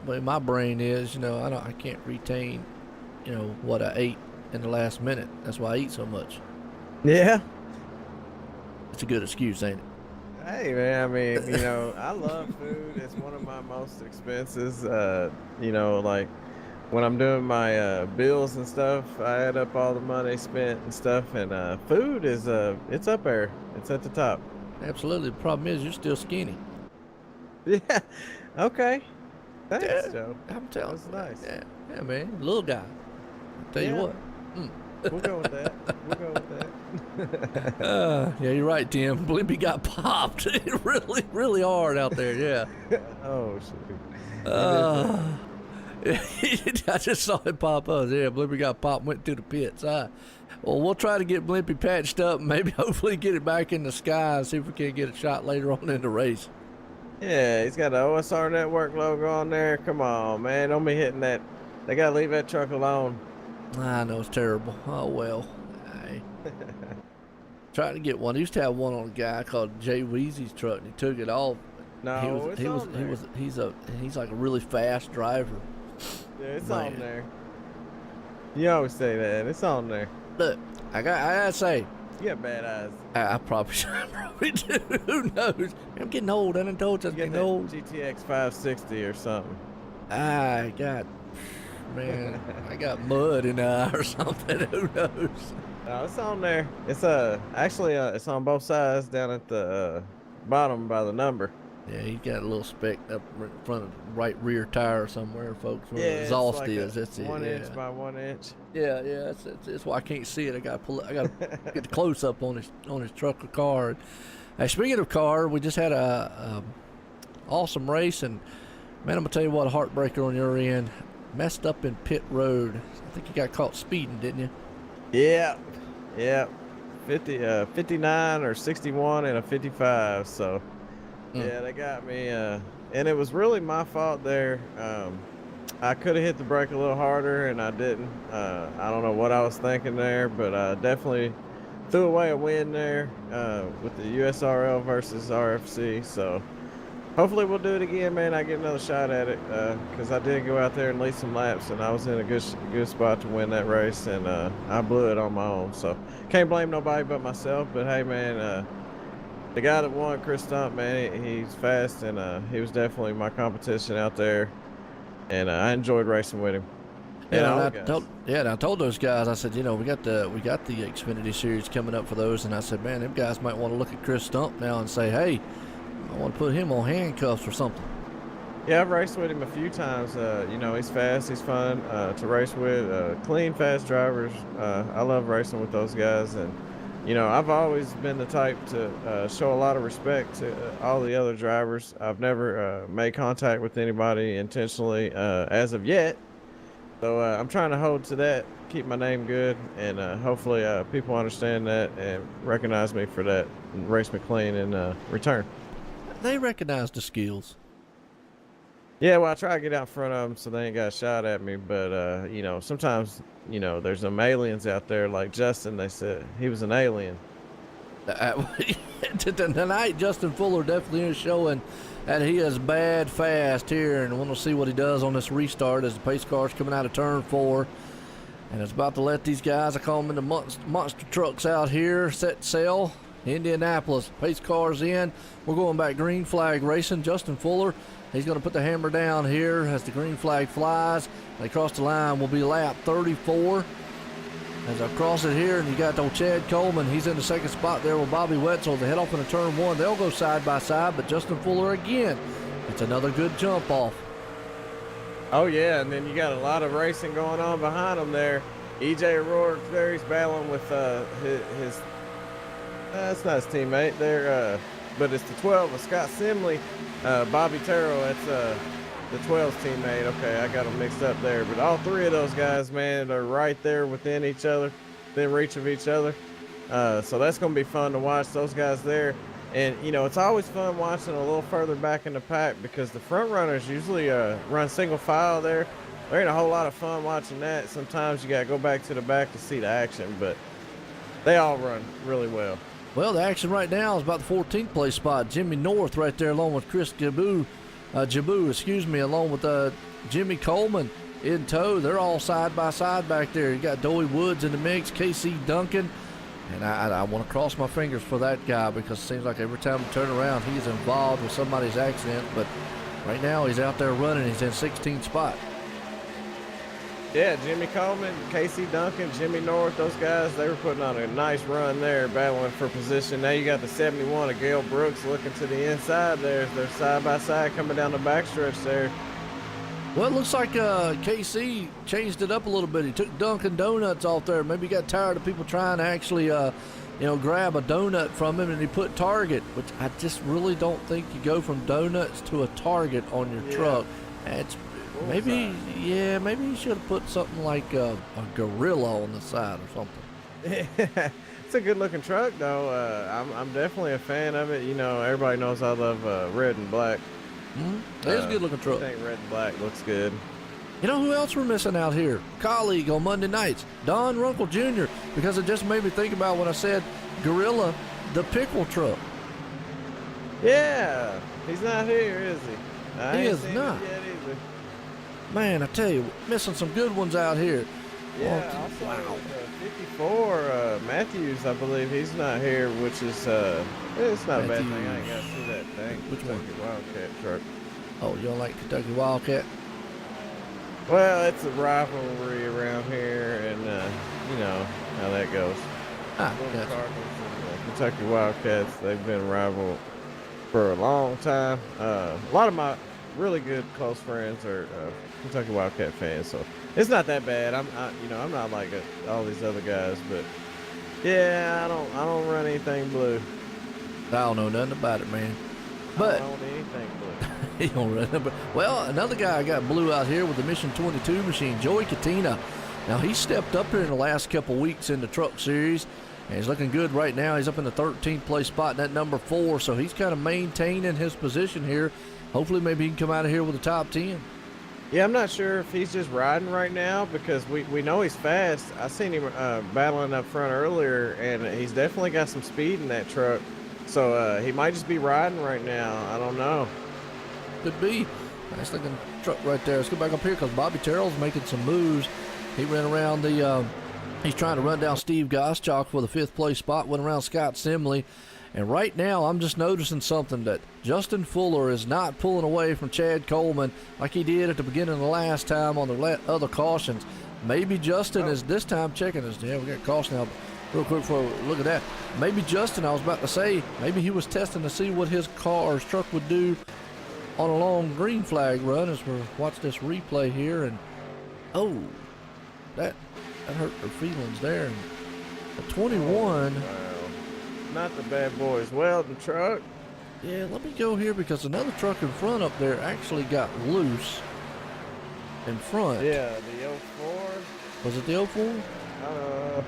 but my brain is, I can't retain, what I ate in the last minute. That's why I eat so much. Yeah. It's a good excuse, ain't it? Hey, man. I mean, I love food. It's one of my most expenses. Like when I'm doing my bills and stuff, I add up all the money spent and stuff, and food is it's up there. It's at the top. Absolutely. The problem is you're still skinny. Yeah. Okay. Thanks, Yeah, Joe. I'm telling That's you. nice. Yeah, man. Little guy. I'll tell you Yeah. what. We'll go with that. We'll go with that. Yeah, you're right, Tim. Blimpie got popped really, really hard out there. Yeah. Oh, shoot. I just saw it pop up. Yeah, Blimpie got popped, went to the pits. Well, we'll try to get Blimpie patched up and maybe hopefully get it back in the sky and see if we can get a shot later on in the race. Yeah, he's got the OSR Network logo on there. Come on, man. Don't be hitting that. They got to leave that truck alone. I know, it's terrible. Oh, well. Trying to get one. I used to have one on a guy called Jay Weezy's truck, and he took it off. No, He's like a really fast driver. Yeah, it's Man. on there. You always say that. It's on there. Look, I gotta say, You got bad eyes. I probably do. Who knows? I'm getting old. I done told you I'm You got getting that old. GTX 560 or something. I got mud in the eye or something. Who knows? No, it's on there. It's actually it's on both sides down at the bottom by the number. Yeah, he's got a little speck up in front of the right rear tire somewhere, folks. Where the it's exhaust like is. That's it. 1 Yeah. inch by 1 inch. Yeah. That's why I can't see it. I gotta pull it. I gotta get the close up on his truck or car. Hey, speaking of car, we just had a awesome race, and man, I'm gonna tell you what, a heartbreaker on your end. Messed up in pit road. I think you got caught speeding, didn't you? Yeah. 59 or 61 and a 55. So yeah, they got me. And it was really my fault there. I could have hit the brake a little harder, and I didn't. I don't know what I was thinking there, but I definitely threw away a win there with the USRL versus RFC. So hopefully we'll do it again, man. I get another shot at it because I did go out there and lead some laps, and I was in a good spot to win that race, and I blew it on my own. So can't blame nobody but myself. But hey, man, the guy that won, Chris Stump, man, he's fast, and he was definitely my competition out there, and I enjoyed racing with him. Yeah, all and the I guys. told, yeah, and I told those guys, I said, you know, we got the Xfinity Series coming up for those, and I said, man, them guys might want to look at Chris Stump now and say, hey, I want to put him on handcuffs or something. Yeah, I've raced with him a few times. You know, he's fast, he's fun to race with. Clean, fast drivers. I love racing with those guys, and you know, I've always been the type to show a lot of respect to all the other drivers. I've never made contact with anybody intentionally as of yet. So I'm trying to hold to that, keep my name good, and hopefully people understand that and recognize me for that and race me clean in return. They recognize the skills. Yeah, well, I try to get out in front of them so they ain't got shot at me. But, you know, sometimes, you know, there's some aliens out there like Justin. They said he was an alien. Tonight, Justin Fuller definitely is showing that he is bad fast here, and we'll see what he does on this restart as the pace car's coming out of turn 4. And it's about to let these guys, I call them the monster trucks out here, set sail. Indianapolis, pace cars in. We're going back green flag racing. Justin Fuller, he's going to put the hammer down here as the green flag flies. They cross the line, will be lap 34. As I cross it here, and you got old Chad Coleman. He's in the second spot there with Bobby Wetzel. They head off into turn 1. They'll go side by side, but Justin Fuller again. It's another good jump off. Oh, yeah, and then you got a lot of racing going on behind him there. EJ O'Rourke there, he's battling with his that's not his teammate there, but it's the 12 of Scott Simley. Bobby Terrell, that's the 12's teammate. Okay, I got them mixed up there. But all three of those guys, man, are right there within each other, within reach of each other. So that's going to be fun to watch those guys there. And, you know, it's always fun watching a little further back in the pack because the front runners usually run single file there. There ain't a whole lot of fun watching that. Sometimes you got to go back to the back to see the action, but they all run really well. Well, the action right now is about the 14th place spot. Jimmy North right there along with Chris Jabu, along with Jimmy Coleman in tow. They're all side by side back there. You got Doey Woods in the mix, KC Duncan. And I want to cross my fingers for that guy because it seems like every time we turn around, he's involved with somebody's accident. But right now, he's out there running. He's in 16th spot. Yeah, Jimmy Coleman, Casey Duncan, Jimmy North, those guys, they were putting on a nice run there, battling for position. Now you got the 71 of Gail Brooks looking to the inside there. They're side by side coming down the backstretch there. Well, it looks like KC changed it up a little bit. He took Dunkin' Donuts off there. Maybe he got tired of people trying to actually, grab a donut from him, and he put Target, which I just really don't think you go from donuts to a Target on your truck. It's maybe he should have put something like a gorilla on the side or something. It's a good looking truck though. I'm definitely a fan of it. You know, everybody knows I love red and black. It is a good looking truck. I think red and black looks good. You know who else we're missing out here? Colleague on Monday nights, Don Runkle Jr., because it just made me think about when I said gorilla, the pickle truck. Yeah, he's not here, is he? He is not. Yet either. Man, I tell you, missing some good ones out here. Yeah, also 54 Matthews, I believe he's not here, which is it's not a bad thing. I ain't got to see that thing. Which one? Kentucky Wildcat truck. Oh, you don't like Kentucky Wildcat? Well, it's a rivalry around here, and you know how that goes. Gotcha. Cardinals and Kentucky Wildcats, they've been rival for a long time. A lot of my really good close friends are Kentucky Wildcat fans, so it's not that bad. I'm not like all these other guys, but yeah, I don't run anything blue. I don't know nothing about it, man. But I don't own anything blue. he don't run number. Well, another guy got blue out here with the Mission 22 machine, Joey Katina. Now he stepped up here in the last couple weeks in the truck series, and he's looking good right now. He's up in the 13th place spot in that number 4, so he's kind of maintaining his position here. Hopefully, maybe he can come out of here with a top 10. Yeah, I'm not sure if he's just riding right now because we know he's fast. I seen him battling up front earlier, and he's definitely got some speed in that truck. So he might just be riding right now. I don't know. Could be. Nice looking truck right there. Let's go back up here because Bobby Terrell's making some moves. He ran around he's trying to run down Steve Goschalk for the 5th place spot, went around Scott Simley, And right now, I'm just noticing something, that Justin Fuller is not pulling away from Chad Coleman like he did at the beginning of the last time on the other cautions. Maybe Justin is this time checking his. Yeah, we got caution now. Real quick before we look at that, maybe Justin, I was about to say, maybe he was testing to see what his car or his truck would do on a long green flag run as we watch this replay here. And oh, that hurt their feelings there. And the 21. Wow. Not the bad boys welding truck. Yeah, let me go here because another truck in front up there actually got loose in front. Yeah, the 04. Was it the 04?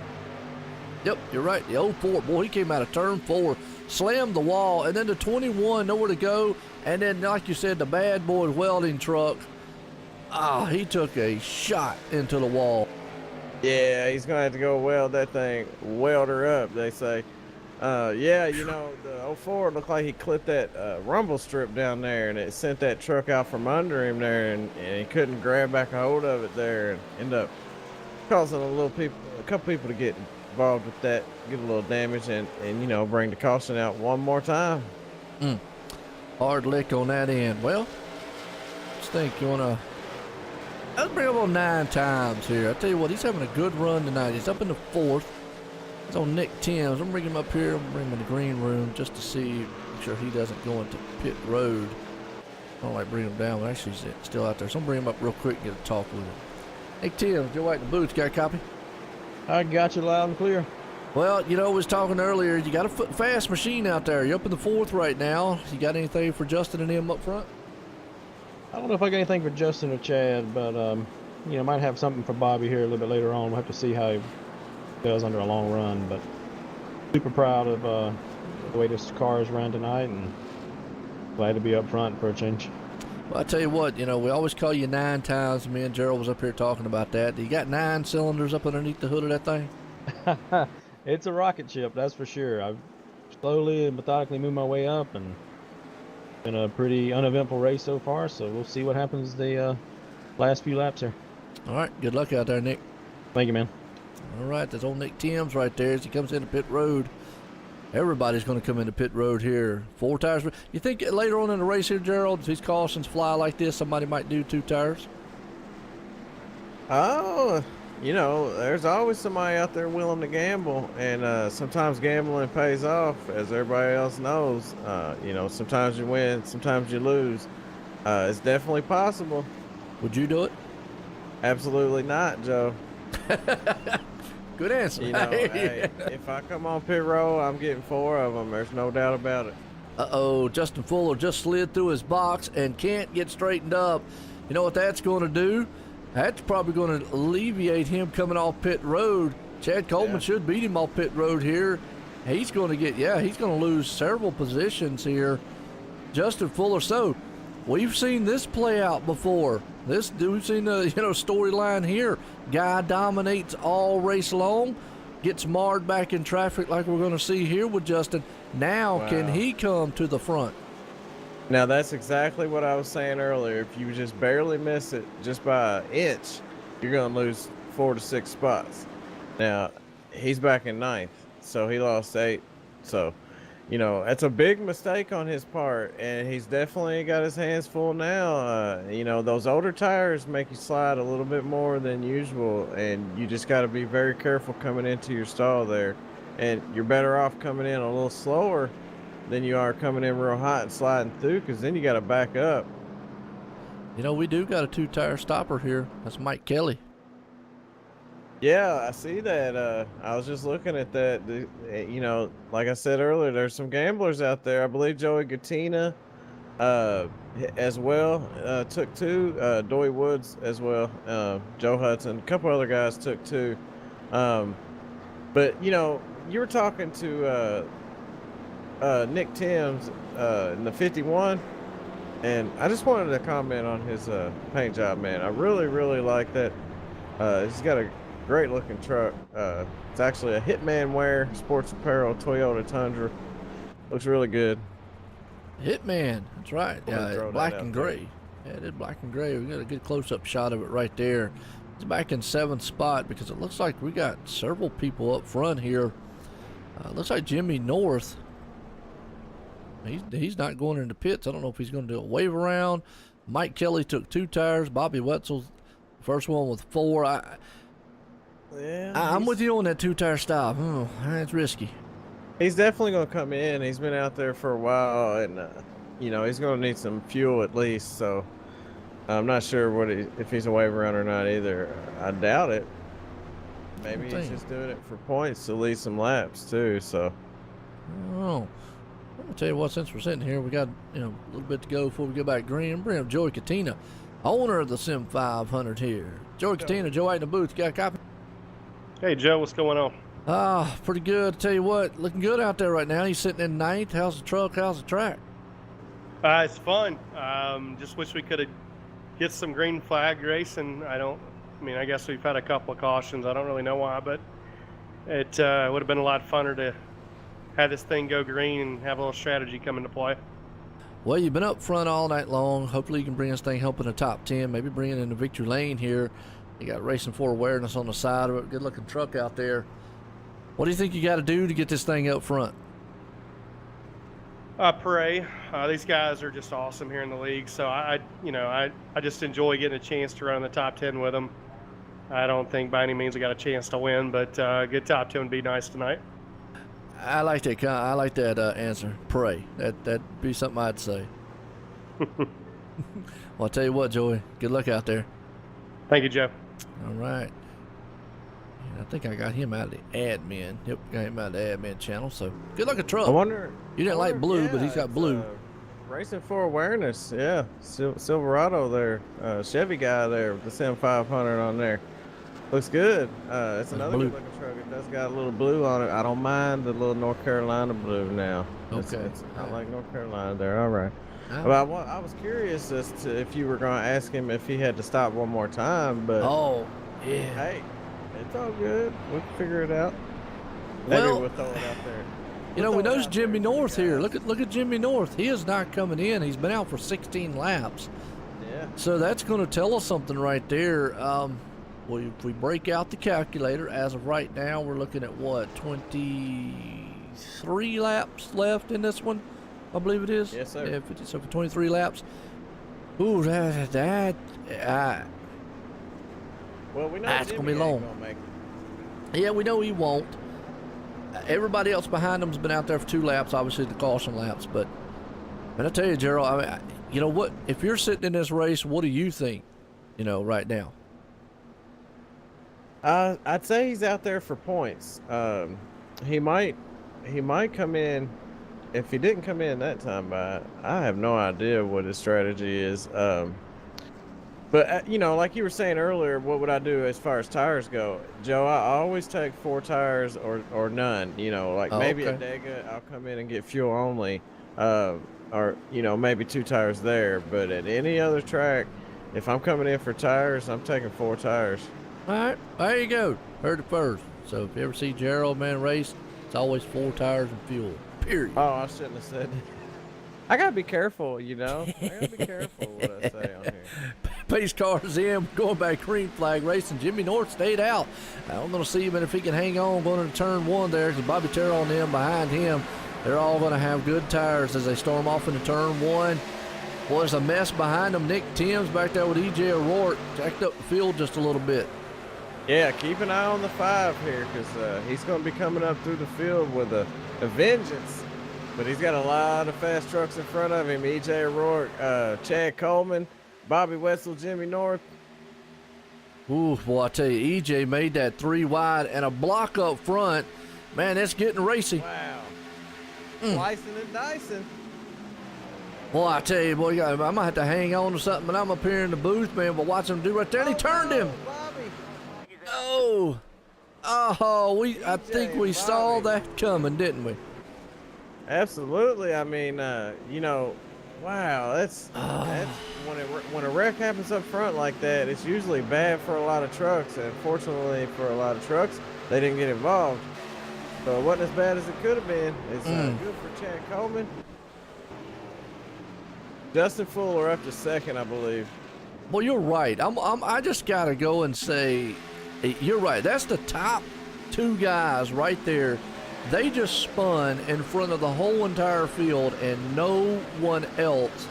Yep, you're right. The 04. Boy, he came out of turn 4, slammed the wall, and then the 21, nowhere to go. And then, like you said, the bad boy welding truck. He took a shot into the wall. Yeah, he's going to have to go weld that thing, weld her up, they say. Yeah, you know, the 04 looked like he clipped that rumble strip down there, and it sent that truck out from under him there, and he couldn't grab back a hold of it there, and end up causing a couple people to get involved with that, get a little damage, and you know, bring the caution out one more time. Hard lick on that end. Well, just think you want to. Let's bring him on 9 times here. I tell you what, he's having a good run tonight. He's up in the 4th. It's on Nick Timms. I'm bringing him up here. I'm bringing him in the green room just to see, make sure he doesn't go into pit road. I don't like bringing him down, but actually he's still out there. So I'm bringing him up real quick and get a talk with him. Nick Timms, Joe White in the booth. Got a copy? I got you loud and clear. Well, you know, I was talking earlier. You got a fast machine out there. You're up in the 4th right now. You got anything for Justin and him up front? I don't know if I got anything for Justin or Chad, but you know, might have something for Bobby here a little bit later on. We'll have to see how he does under a long run, but super proud of the way this car is run tonight, and glad to be up front for a change. Well, I tell you what, you know, we always call you 9 times. Me and Gerald was up here talking about that. You got 9 cylinders up underneath the hood of that thing? It's a rocket ship, that's for sure. I've slowly and methodically moved my way up, and been a pretty uneventful race so far, so we'll see what happens the last few laps here. All right, good luck out there, Nick. Thank you, man. All right, that's old Nick Timms right there as he comes into pit road. Everybody's going to come into pit road here. 4 tires. You think later on in the race here, Gerald, if these cautions fly like this, somebody might do 2 tires? Oh, you know, there's always somebody out there willing to gamble, and sometimes gambling pays off, as everybody else knows. You know, sometimes you win, sometimes you lose. It's definitely possible. Would you do it? Absolutely not, Joe. Good answer. You know, hey, if I come on pit road, I'm getting 4 of them. There's no doubt about it. Uh-oh, Justin Fuller just slid through his box and can't get straightened up. You know what that's going to do? That's probably going to alleviate him coming off pit road. Chad Coleman should beat him off pit road here. He's going to get, he's going to lose several positions here. Justin Fuller. So we've seen this play out before. We've seen the storyline here. Guy dominates all race long, gets marred back in traffic like we're going to see here with Justin. Now can he come to the front? Now, that's exactly what I was saying earlier. If you just barely miss it just by an inch, you're going to lose 4 to 6 spots. Now, he's back in 9th, so he lost 8. So, you know, that's a big mistake on his part, and he's definitely got his hands full now. You know, those older tires make you slide a little bit more than usual, and you just got to be very careful coming into your stall there. And you're better off coming in a little slower than you are coming in real hot and sliding through, because then you got to back up. You know, we do got a 2-tire stopper here. That's Mike Kelly. Yeah, I see that. I was just looking at that. You know, like I said earlier, there's some gamblers out there. I believe Joey Gattina as well took 2. Doy Woods as well. Joe Hudson. A couple other guys took 2. But, you know, you were talking to Nick Timms in the 51, and I just wanted to comment on his paint job, man. I really, really like that. He's got a great looking truck. It's actually a Hitman Wear sports apparel Toyota Tundra. Looks really good. Hitman, that's right. Yeah, black and gray. Yeah, it is black and gray. We got a good close-up shot of it right there. It's back in 7th spot because it looks like we got several people up front here. Looks like Jimmy North he's not going into pits. I don't know if he's going to do a wave around. Mike Kelly took 2 tires. Bobby Wetzel's first one with 4. I'm with you on that 2-tire stop. Oh, that's risky. He's definitely going to come in. He's been out there for a while, and you know, he's going to need some fuel at least. So I'm not sure if he's a wave around or not either. I doubt it. Maybe he's just doing it for points to lead some laps too. So oh, I'm gonna tell you what. Since we're sitting here, we got a little bit to go before we go back green. Bring up Joey Katina, owner of the Sim500 here. Joey Katina, Joe out in the booth. Got a copy? Hey Joe, what's going on? Pretty good. I tell you what, looking good out there right now. He's sitting in 9th. How's the truck? How's the track? It's fun. Just wish we could have get some green flag racing. I guess we've had a couple of cautions. I don't really know why, but it would have been a lot funner to have this thing go green and have a little strategy come into play. Well, you've been up front all night long. Hopefully you can bring this thing up in the top 10, maybe bring it into victory lane here. You got Racing for Awareness on the side of it. Good looking truck out there. What do you think you got to do to get this thing up front? Pray. These guys are just awesome here in the league. So I just enjoy getting a chance to run in the top 10 with them. I don't think by any means I got a chance to win, but good top 10 would be nice tonight. I like that. I like that answer. Pray. That'd be something I'd say. Well, I'll tell you what, Joey. Good luck out there. Thank you, Joe. All right. I think I got him out of the admin. Yep, got him out of the admin channel. So good luck at truck. I wonder. You didn't like blue, but he's got blue. Racing for Awareness, yeah. Silverado there, Chevy guy there with the Sim500 on there. Looks good. It's another good looking truck. It does got a little blue on it. I don't mind the little North Carolina blue now. Okay. It's not like North Carolina there. All right. Well, I was curious as to if you were going to ask him if he had to stop one more time, but oh, yeah. Hey, it's all good. We'll figure it out. Well, maybe we'll throw it out there. You know, we noticed Jimmy North here. Look at Jimmy North. He is not coming in. He's been out for 16 laps. Yeah. So that's going to tell us something right there. If we break out the calculator, as of right now, we're looking at what, 23 laps left in this one, I believe it is. Yes, sir. Yeah, so for 23 laps. Ooh, well, we know that's Jimmy gonna be long. Gonna make it. Yeah, we know he won't. Everybody else behind him's been out there for 2 laps, obviously the caution laps. But I tell you, Gerald, you know what? If you're sitting in this race, what do you think? Right now. I'd say he's out there for points. He might come in. If he didn't come in that time, I have no idea what his strategy is. But like you were saying earlier, what would I do as far as tires go, Joe? I always take 4 tires or none. Maybe okay. at Dega, I'll come in and get fuel only, or maybe 2 tires there. But at any other track, if I'm coming in for tires, I'm taking 4 tires. All right, there you go. Heard it first. So if you ever see Gerald, man, race, it's always 4 tires and fuel, period. Oh, I shouldn't have said that. I got to be careful, I got to be careful what I say on here. Pace cars in, going back green flag racing. Jimmy North stayed out. I'm going to see him if he can hang on going into turn 1 there, because Bobby Terrell and them behind him, they're all going to have good tires as they storm off into turn 1. Boy, there's a mess behind them. Nick Timms back there with E.J. O'Rourke jacked up the field just a little bit. Yeah, keep an eye on the 5 here, because he's going to be coming up through the field with a vengeance. But he's got a lot of fast trucks in front of him. E.J. O'Rourke, Chad Coleman, Bobby Wetzel, Jimmy North. Ooh, boy, I tell you, EJ made that 3 wide and a block up front. Man, that's getting racy. Wow. Slicing and dicing. Boy, I tell you, boy, I might have to hang on to something, but I'm up here in the booth, man, but watch him do right there, and he turned him. Bobby. Oh, I think we saw that coming, didn't we? Absolutely. I mean, wow, that's when a wreck happens up front like that, it's usually bad for a lot of trucks, and fortunately for a lot of trucks, they didn't get involved. So it wasn't as bad as it could have been. It's good for Chad Coleman. Justin Fuller up to 2nd, I believe. Well, you're right. I just got to go and say, you're right. That's the top 2 guys right there They just spun in front of the whole entire field, and no one else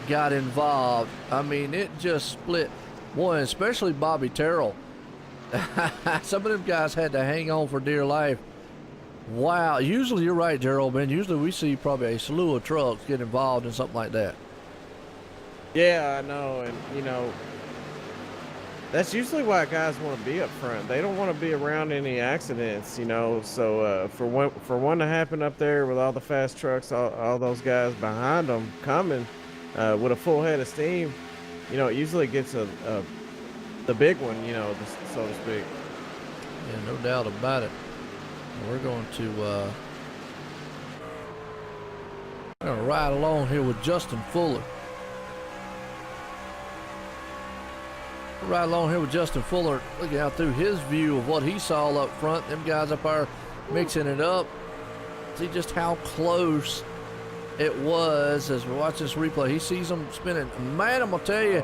got involved. I mean, it just split one, especially Bobby Terrell. Some of them guys had to hang on for dear life. Wow. Usually, you're right, Gerald, man. Usually we see probably a slew of trucks get involved in something like that. Yeah, I know, and you know, that's usually why guys want to be up front. They don't want to be around any accidents, you know. So for one to happen up there with all the fast trucks, all those guys behind them coming with a full head of steam, you know, it usually gets the big one, you know, so to speak. Yeah, no doubt about it. We're going to ride along here with Justin Fuller. Right along here with Justin Fuller, looking out through his view of what he saw up front. Them guys up there mixing it up. See just how close it was as we watch this replay. He sees them spinning. Man, I'm going to tell you,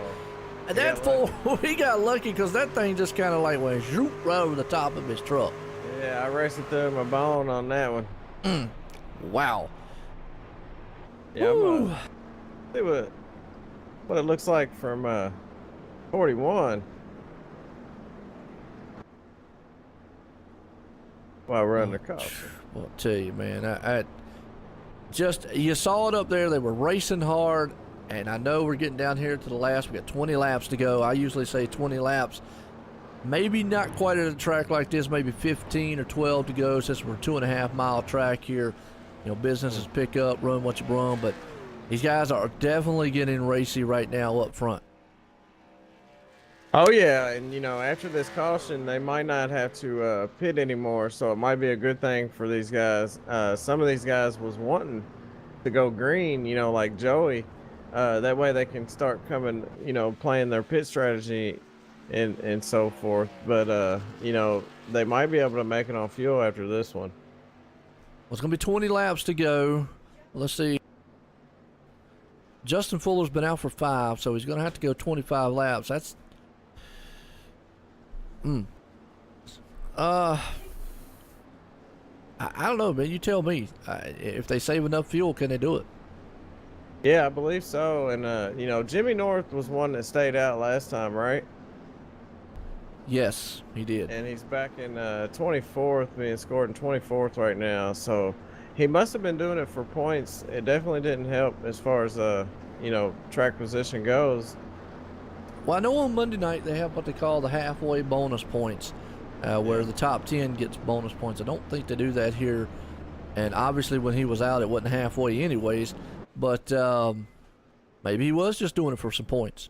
that fool, he got lucky because that thing just kind of like went zoop right over the top of his truck. Yeah, I raced it through my bone on that one. Wow. Yeah, I'm gonna see what it looks like from 41 while we're under caution. Well, I'll tell you, man, I just, you saw it up there. They were racing hard, and I know we're getting down here to the last. We got 20 laps to go. I usually say 20 laps. Maybe not quite at a track like this, maybe 15 or 12 to go since we're a 2.5 mile track here. You know, businesses pick up, run what you run, but these guys are definitely getting racy right now up front. Oh yeah, and you know, after this caution, they might not have to pit anymore, so it might be a good thing for these guys. Some of these guys was wanting to go green, you know, like Joey. That way they can start coming, you know, playing their pit strategy and so forth. But you know, they might be able to make it on fuel after this one. Well, it's going to be 20 laps to go. Let's see. Justin Fuller's been out for 5, so he's going to have to go 25 laps. That's I don't know, man. You tell me. If they save enough fuel, can they do it? Yeah, I believe so. And you know, Jimmy North was one that stayed out last time, right? Yes, he did. And he's back in 24th, being scored in 24th right now. So he must have been doing it for points. It definitely didn't help as far as you know, track position goes. Well, I know on Monday night they have what they call the halfway bonus points, where the top 10 gets bonus points. I don't think they do that here. And obviously when he was out, it wasn't halfway anyways. But maybe he was just doing it for some points.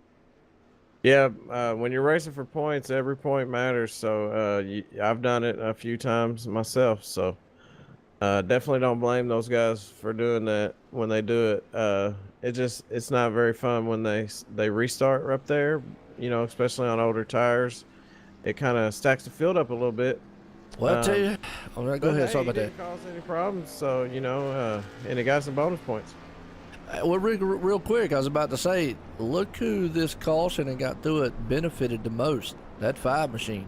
Yeah, when you're racing for points, every point matters. So I've done it a few times myself. So definitely don't blame those guys for doing that when they do it. It's not very fun when they restart up there, you know, especially on older tires. It kind of stacks the field up a little bit. Well, I'll tell you. All right, go ahead. Sorry about that. It didn't cause any problems, so, you know, and it got some bonus points. Well, real quick, I was about to say, look who this caution and got through it benefited the most. That 5 machine.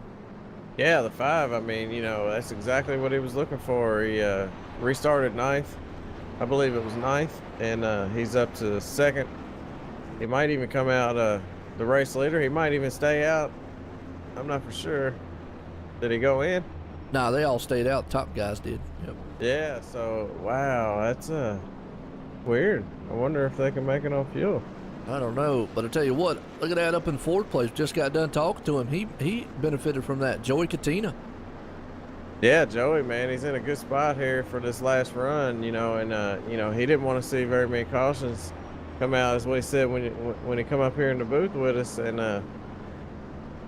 Yeah, the 5. I mean, you know, that's exactly what he was looking for. He restarted 9th. I believe it was 9th, and he's up to 2nd. He might even come out the race leader. He might even stay out. I'm not for sure. Did he go in? Nah, they all stayed out. Top guys did. Yep. Yeah, so, wow, that's weird. I wonder if they can make it on fuel. I don't know, but I tell you what, look at that up in 4th place. Just got done talking to him. He benefited from that. Joey Katina. Yeah, Joey, man, he's in a good spot here for this last run, you know, and you know, he didn't want to see very many cautions come out, as we said when he come up here in the booth with us, and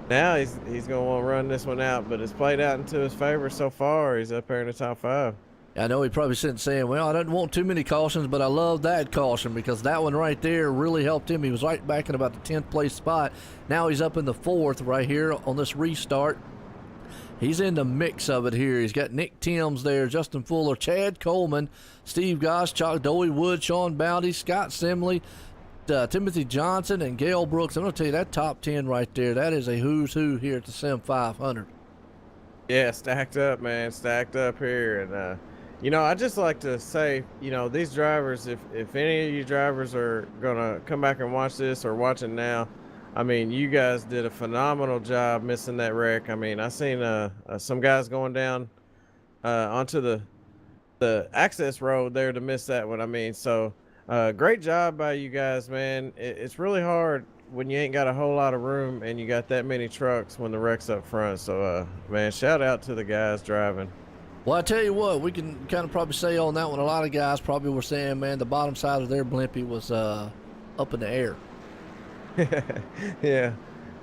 now he's gonna want to run this one out, but it's played out into his favor so far. He's up here in the top 5. I know he probably sitting saying, well, I didn't want too many cautions, but I love that caution because that one right there really helped him. He was right back in about the 10th place spot. Now he's up in the 4th right here on this restart. He's in the mix of it here. He's got Nick Timms there, Justin Fuller, Chad Coleman, Steve Goschalk, Doey Wood, Sean Bowdy, Scott Simley, Timothy Johnson, and Gale Brooks. I'm going to tell you, that top 10 right there, that is a who's who here at the Sim500. Yeah, stacked up, man. Stacked up here. And You know, I just like to say, you know, these drivers, if any of you drivers are gonna come back and watch this or watching now, I mean, you guys did a phenomenal job missing that wreck. I mean, I seen some guys going down onto the access road there to miss that one. I mean, so great job by you guys, man. It's really hard when you ain't got a whole lot of room and you got that many trucks when the wreck's up front. So, man, shout out to the guys driving. Well, I tell you what, we can kind of probably say on that one, a lot of guys probably were saying, man, the bottom side of their blimpie was up in the air. Yeah.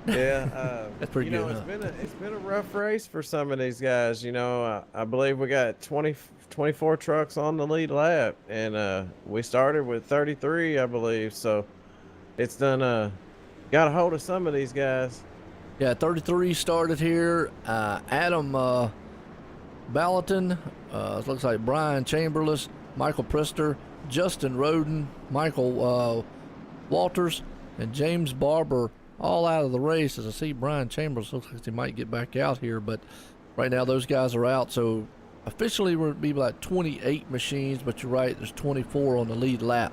That's pretty good. It's been a rough race for some of these guys. You know, I believe we got 24 trucks on the lead lap, and we started with 33, I believe. So it's done got a hold of some of these guys. Yeah, 33 started here. Adam Ballatin, looks like Brian Chamberlain, Michael Prister, Justin Roden, Michael Walters, and James Barber all out of the race. As I see Brian Chambers looks like he might get back out here, but right now those guys are out. So officially we're be like 28 machines, but you're right, there's 24 on the lead lap.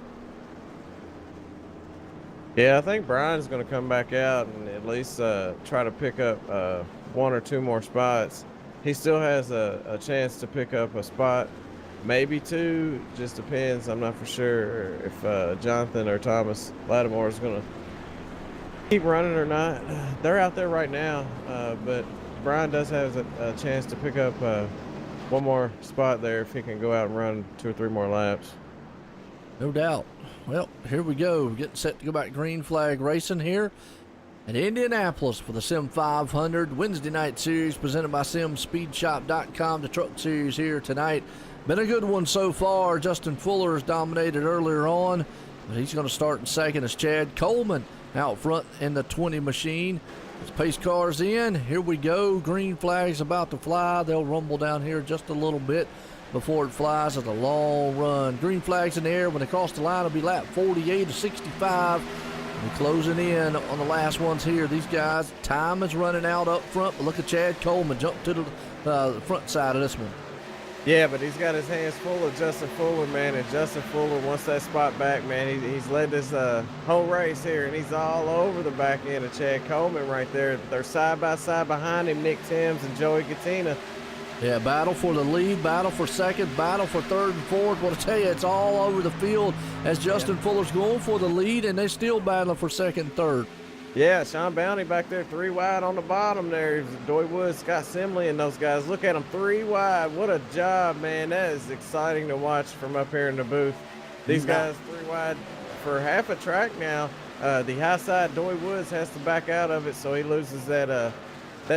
Yeah, I think Brian's going to come back out and at least try to pick up one or two more spots. He still has a chance to pick up a spot, maybe two, just depends. I'm not for sure if Jonathan or Thomas Lattimore is going to keep running or not. They're out there right now, but Brian does have a chance to pick up one more spot there if he can go out and run 2 or 3 more laps. No doubt. Well, here we go. Getting set to go back green flag racing here at Indianapolis for the Sim500 Wednesday night series presented by SimSpeedShop.com. The truck series here tonight. Been a good one so far. Justin Fuller has dominated earlier on, but he's going to start in second as Chad Coleman out front in the 20 machine. As pace cars in, here we go. Green flag's about to fly. They'll rumble down here just a little bit before it flies. At a long run. Green flag's in the air. When they cross the line, it'll be lap 48 to 65. We're closing in on the last ones here. These guys, time is running out up front, but look at Chad Coleman jump to the front side of this one. Yeah, but he's got his hands full of Justin Fuller, man, and Justin Fuller wants that spot back, man. He's led this whole race here, and he's all over the back end of Chad Coleman right there. They're side by side behind him, Nick Timms and Joey Katina. Yeah, battle for the lead, battle for second, battle for third and fourth. What I tell you, it's all over the field as Justin Fuller's going for the lead, and they're still battling for second and third. Yeah, Sean Bounty back there 3 wide on the bottom there. Doy Woods, Scott Simley, and those guys. Look at them, 3 wide. What a job, man. That is exciting to watch from up here in the booth. These guys 3 wide for half a track now. The high side, Doy Woods has to back out of it, so he loses that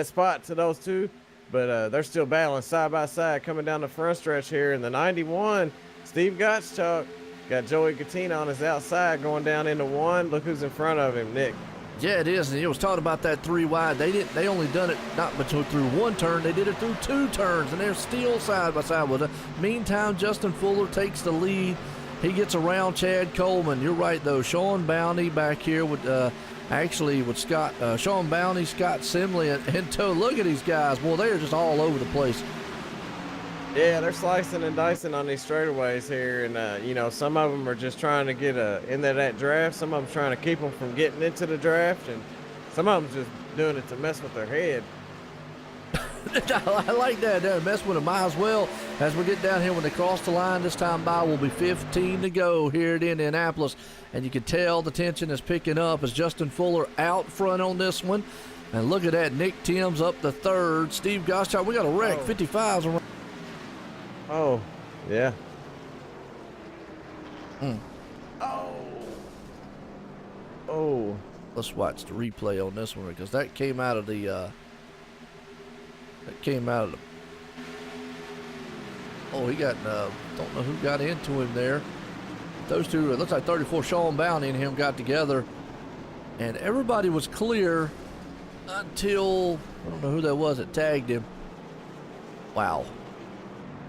spot to those two. But they're still battling side by side coming down the front stretch here. In the 91, Steve Gottschalk got Joey Katina on his outside going down into 1. Look who's in front of him, Nick. Yeah, it is, and it was talking about that 3 wide. They only done it not through 1 turn. They did it through 2 turns, and they're still side by side with it. Meantime, Justin Fuller takes the lead. He gets around Chad Coleman. You're right though. Sean Bounty back here with with Scott, Sean Bounty, Scott Simley, and Toe. Look at these guys. Boy, they're just all over the place. Yeah, they're slicing and dicing on these straightaways here, and you know, some of them are just trying to get into that draft. Some of them trying to keep them from getting into the draft, and some of them just doing it to mess with their head. I like that. They're messing with them. Might as well. As we get down here, when they cross the line this time by, will be 15 to go here at Indianapolis, and you can tell the tension is picking up as Justin Fuller out front on this one. And look at that, Nick Timms up the third. Steve Gottschalk, we got a wreck. 55's around. Oh, yeah. Oh. Let's watch the replay on this one because that came out of the. Oh, he got. Don't know who got into him there. Those two. It looks like 34. Sean Bounty and him got together, and everybody was clear until I don't know who that was that tagged him. Wow.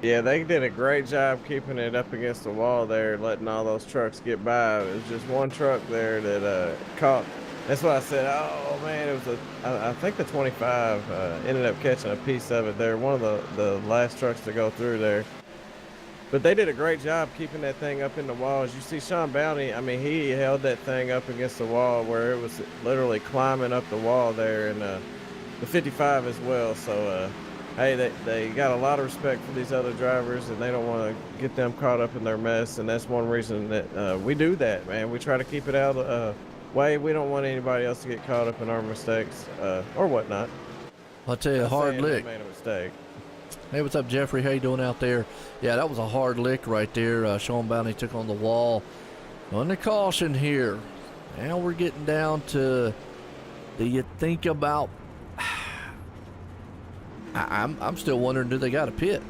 Yeah, they did a great job keeping it up against the wall there, letting all those trucks get by. It was just one truck there that caught. That's why I said, oh man, it was I think the 25 ended up catching a piece of it there. One of the last trucks to go through there. But they did a great job keeping that thing up in the walls. You see Sean Bounty, I mean, he held that thing up against the wall where it was literally climbing up the wall there, and the 55 as well. So, hey, they got a lot of respect for these other drivers, and they don't want to get them caught up in their mess. And that's one reason that we do that, man. We try to keep it out of way. We don't want anybody else to get caught up in our mistakes or whatnot. I'll tell you, a hard lick. Made a mistake. Hey, what's up, Jeffrey? How you doing out there? Yeah, that was a hard lick right there. Sean Bounty took on the wall. On the caution here. Now we're getting down to, do you think about... I'm still wondering, do they got a pit?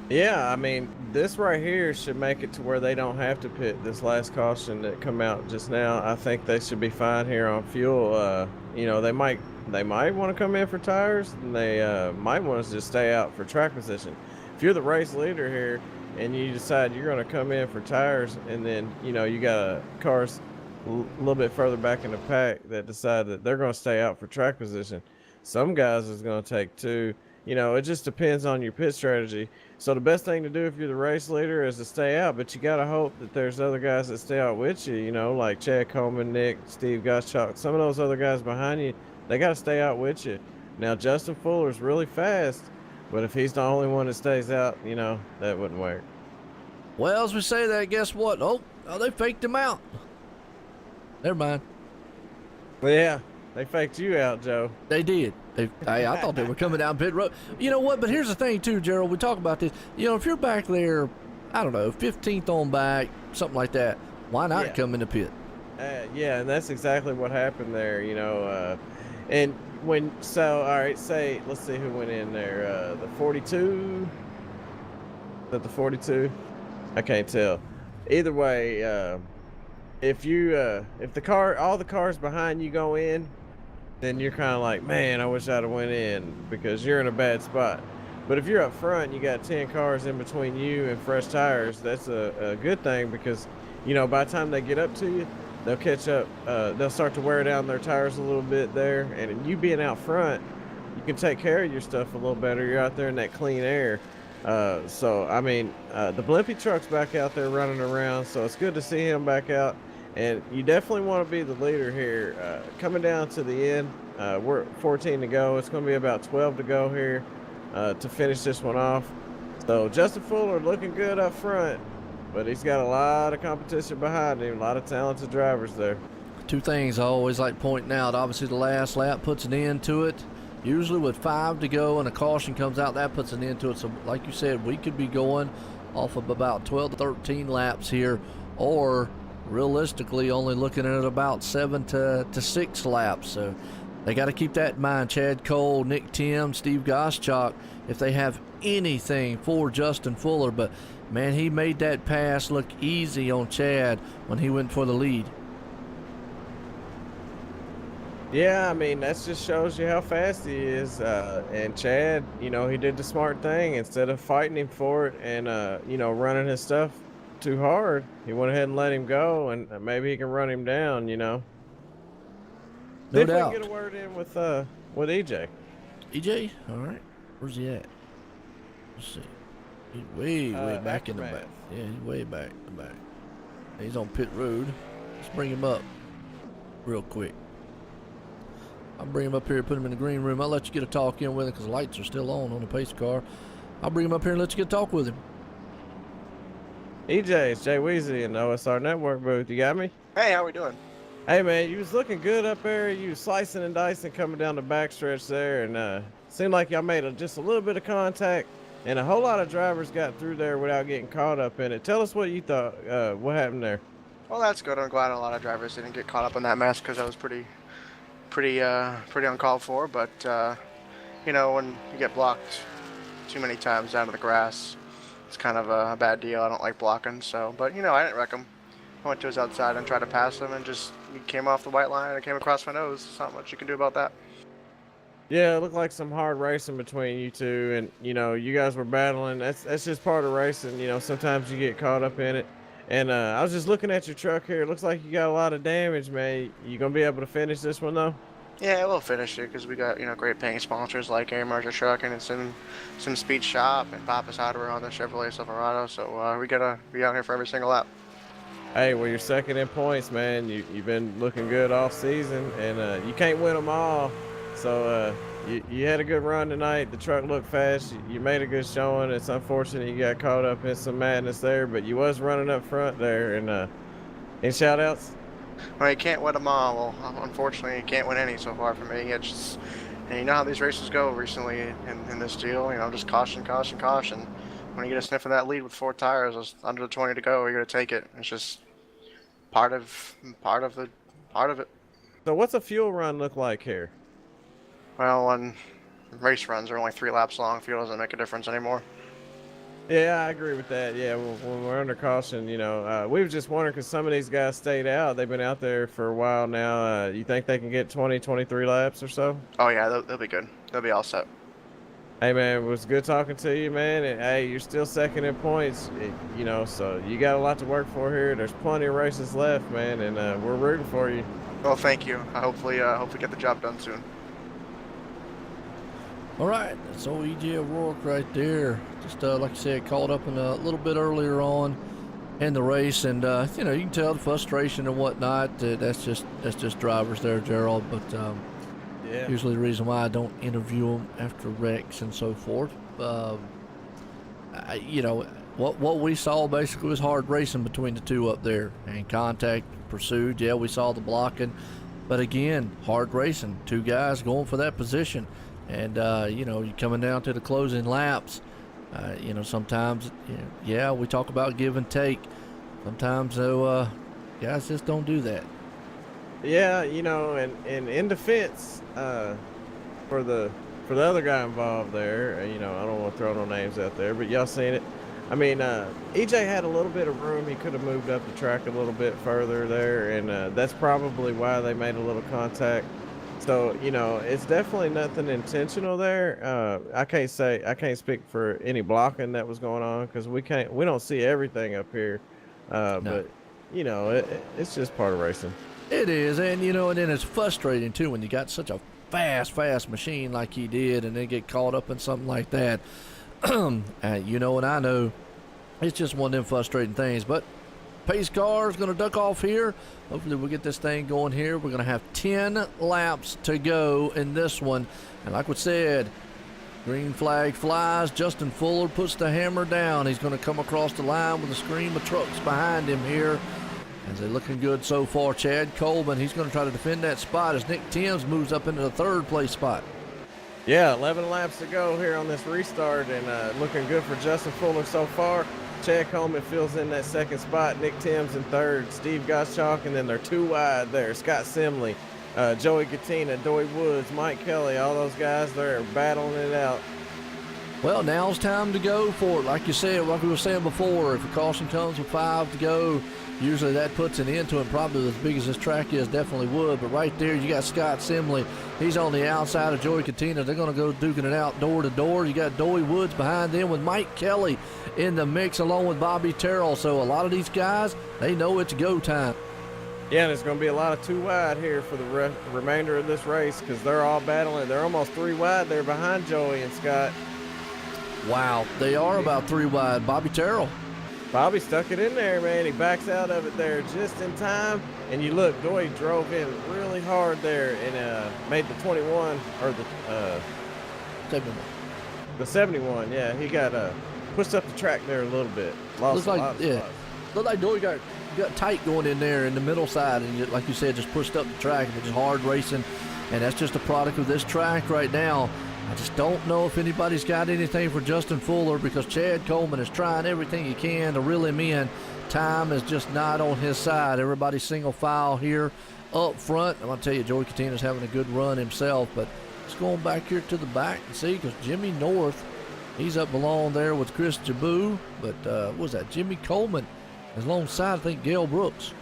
Yeah, I mean, this right here should make it to where they don't have to pit. This last caution that come out just now, I think they should be fine here on fuel. You know, they might want to come in for tires, and they might want to just stay out for track position. If you're the race leader here and you decide you're going to come in for tires, and then, you know, you got cars a little bit further back in the pack that decide that they're going to stay out for track position, some guys is going to take two. You know, it just depends on your pit strategy. So the best thing to do if you're the race leader is to stay out, but you got to hope that there's other guys that stay out with you, you know, like Chad Coleman, Nick, Steve Gottschalk, some of those other guys behind you, they got to stay out with you. Now, Justin Fuller's really fast, but if he's the only one that stays out, you know, that wouldn't work. Well, as we say that, guess what? Oh, they faked him out. Never mind. Well, yeah, they faked you out, Joe. They did. I thought they were coming down pit road. You know what? But here's the thing, too, Gerald. We talk about this. You know, if you're back there, I don't know, 15th on back, something like that, why not come in the pit? Yeah, and that's exactly what happened there, you know. And when, so, all right, say, let's see who went in there. The 42? Is that the 42? I can't tell. Either way, if all the cars behind you go in, then you're kind of like, man, I wish I'd have went in, because you're in a bad spot. But if you're up front, you got 10 cars in between you and fresh tires, that's a good thing, because, you know, by the time they get up to you, they'll catch up. They'll start to wear down their tires a little bit there, and you being out front, you can take care of your stuff a little better. You're out there in that clean air. So, I mean, the Blimpie truck's back out there running around, so it's good to see him back out. And you definitely want to be the leader here. Coming down to the end, we're 14 to go. It's going to be about 12 to go here to finish this one off. So Justin Fuller looking good up front, but he's got a lot of competition behind him, a lot of talented drivers there. Two things I always like pointing out. Obviously, the last lap puts an end to it. Usually with 5 to go and a caution comes out, that puts an end to it. So like you said, we could be going off of about 12 to 13 laps here, or realistically only looking at about 7 to 6 laps. So they got to keep that in mind. Chad Cole, Nick Tim, Steve Goschalk, if they have anything for Justin Fuller. But man, he made that pass look easy on Chad when he went for the lead. Yeah, I mean, that just shows you how fast he is. And Chad, you know, he did the smart thing. Instead of fighting him for it and, you know, running his stuff too hard, he went ahead and let him go, and maybe he can run him down, you know. No doubt. We can get a word in with EJ. EJ? All right. Where's he at? Let's see. He's way back in the back. Yeah, he's way back in the back. He's on pit road. Let's bring him up real quick. I'll bring him up here, put him in the green room. I'll let you get a talk in with him because the lights are still on the pace car. I'll bring him up here and let you get a talk with him. EJ, it's Jay Weezy in the OSR Network booth. You got me? Hey, how we doing? Hey, man, you was looking good up there. You was slicing and dicing coming down the backstretch there, and seemed like y'all made just a little bit of contact, and a whole lot of drivers got through there without getting caught up in it. Tell us what you thought. What happened there? Well, that's good. I'm glad a lot of drivers didn't get caught up in that mess, because that was pretty uncalled for. But you know, when you get blocked too many times down to the grass, it's kind of a bad deal. I don't like blocking, so. But you know, I didn't wreck him. I went to his outside and tried to pass him, and he came off the white line and came across my nose. There's not much you can do about that. Yeah, it looked like some hard racing between you two, and you know, you guys were battling. That's just part of racing. You know, sometimes you get caught up in it. And I was just looking at your truck here. It looks like you got a lot of damage, man. You gonna be able to finish this one though? Yeah, we'll finish it because we got great paying sponsors like Air Merger Trucking and Sim Speed Shop and Papa's Hardware on the Chevrolet Silverado. So we gotta be out here for every single lap. Hey, well, you're second in points, man. You've been looking good all season, and you can't win them all. So you had a good run tonight. The truck looked fast. You made a good showing. It's unfortunate you got caught up in some madness there, but you was running up front there. And any shout outs? Well, you can't win them all. Well, unfortunately, you can't win any so far for me. It's just, and you know how these races go recently in this deal. Just caution, caution, caution. When you get a sniff of that lead with 4 tires, with under the 20 to go, you're gonna take it. It's just part of it. So what's a fuel run look like here? Well, when race runs are only 3 laps long, fuel doesn't make a difference anymore. Yeah, I agree with that. Yeah, when we're under caution, we were just wondering because some of these guys stayed out. They've been out there for a while now. You think they can get 20, 23 laps or so? Oh yeah, they'll be good. They'll be all set. Hey, man, it was good talking to you, man. And, hey, you're still second in points, so you got a lot to work for here. There's plenty of races left, man, and we're rooting for you. Well, thank you. I hopefully get the job done soon. All right, that's old E.J. O'Rourke right there. Just like I said, caught up in a little bit earlier on in the race, and you can tell the frustration and whatnot. That's just drivers there, Gerald. But Yeah. usually the reason why I don't interview them after wrecks and so forth. What we saw basically was hard racing between the two up there, and contact pursued. Yeah, we saw the blocking, but again, hard racing. 2 guys going for that position. And, you're coming down to the closing laps. Sometimes, we talk about give and take. Sometimes, guys just don't do that. Yeah, and in defense, for the other guy involved there, I don't want to throw no names out there, but y'all seen it. I mean, EJ had a little bit of room. He could have moved up the track a little bit further there, and that's probably why they made a little contact. So, it's definitely nothing intentional there. I can't speak for any blocking that was going on because we don't see everything up here. No. But, it's just part of racing. It is, and and then it's frustrating too when you got such a fast machine like he did, and then get caught up in something like that. And I know it's just one of them frustrating things. But pace car is going to duck off here. Hopefully we'll get this thing going here. We're going to have 10 laps to go in this one, and like we said, green flag flies. Justin Fuller puts the hammer down. He's going to come across the line with a stream of trucks behind him here. As they're looking good so far. Chad Coleman, he's going to try to defend that spot as Nick Timms moves up into the 3rd place spot. Yeah, 11 laps to go here on this restart, and looking good for Justin Fuller so far. Chad Coleman fills in that 2nd spot. Nick Timms in 3rd. Steve Gottschalk, and then they're 2 wide there. Scott Simley, Joey Gattina, Doy Woods, Mike Kelly, all those guys there battling it out. Well, now's time to go for it. Like you said, like we were saying before, if a caution comes with 5 to go, usually that puts an end to it. Probably as big as this track is, definitely would. But right there, you got Scott Simley. He's on the outside of Joey Katina. They're going to go duking it out door to door. You got Doy Woods behind them with Mike Kelly in the mix along with Bobby Terrell. So a lot of these guys, they know it's go time. Yeah, and there's going to be a lot of 2 wide here for the remainder of this race because they're all battling. They're almost 3 wide there behind Joey and Scott. Wow, they are about 3 wide. Bobby Terrell. Bobby stuck it in there, man. He backs out of it there just in time. And you look, Doy drove in really hard there and made the 21 or the 71. The 71. Yeah, he got pushed up the track there a little bit. Lost a lot of spots. Looked like Doy got tight going in there in the middle side, and like you said, just pushed up the track, and it's just hard racing. And that's just a product of this track right now. I just don't know if anybody's got anything for Justin Fuller because Chad Coleman is trying everything he can to reel him in. Time is just not on his side. Everybody's single file here up front. I'm going to tell you, Joey Catina's having a good run himself, but let's go on back here to the back and see because Jimmy North, he's up along there with Chris Jaboo, but what was that? Jimmy Coleman is alongside, I think, Gail Brooks.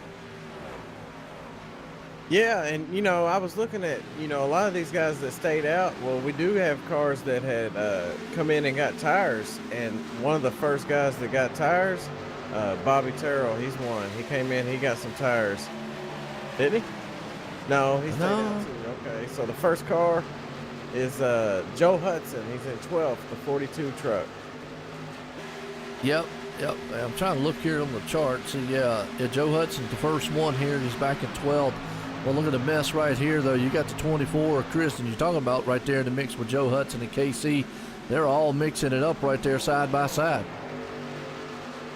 Yeah, and I was looking at a lot of these guys that stayed out. Well, we do have cars that had come in and got tires, and one of the first guys that got tires, Bobby Terrell, he's one. He came in, he got some tires, didn't he? No, he stayed out too. Okay, so the first car is Joe Hudson. He's in 12th, the 42 truck. Yep. I'm trying to look here on the chart. See, yeah, Joe Hudson's the first one here. He's back in 12th. Well, look at the mess right here, though. You got the 24, Chris, and you're talking about right there in the mix with Joe Hudson and KC. They're all mixing it up right there side by side.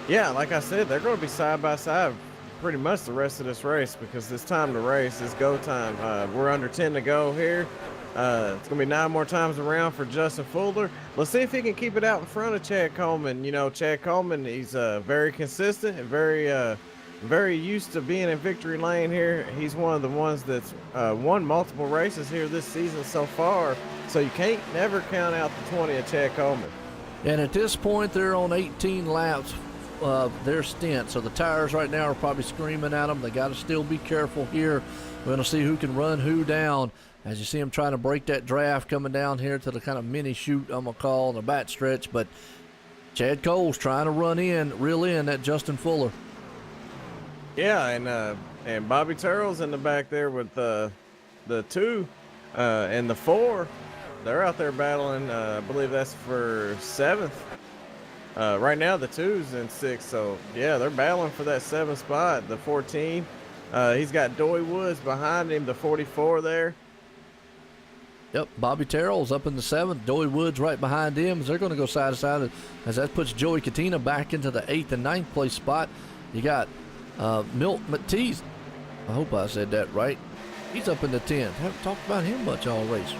Yeah, like I said, they're going to be side by side pretty much the rest of this race because it's time to race. It's go time. We're under 10 to go here. It's going to be 9 more times around for Justin Fuller. Let's see if he can keep it out in front of Chad Coleman. You know, Chad Coleman, he's very consistent and very used to being in victory lane here. He's one of the ones that's won multiple races here this season so far. So you can't never count out the 20 of Chad Coleman. And at this point, they're on 18 laps of their stint. So the tires right now are probably screaming at them. They got to still be careful here. We're going to see who can run who down. As you see them trying to break that draft coming down here to the kind of mini chute, I'm going to call, the back stretch. But Chad Cole's trying to reel in that Justin Fuller. Yeah, and Bobby Terrell's in the back there with the 2 and the 4. They're out there battling. I believe that's for 7th. Right now the 2's in 6th, so yeah, they're battling for that 7th spot. The 14. He's got Doy Woods behind him, the 44 there. Yep, Bobby Terrell's up in the 7th. Doy Woods right behind him. They're going to go side to side as that puts Joey Katina back into the 8th and 9th place spot. You got Milt Matisse. I hope I said that right. He's up in the 10th. Haven't talked about him much all race.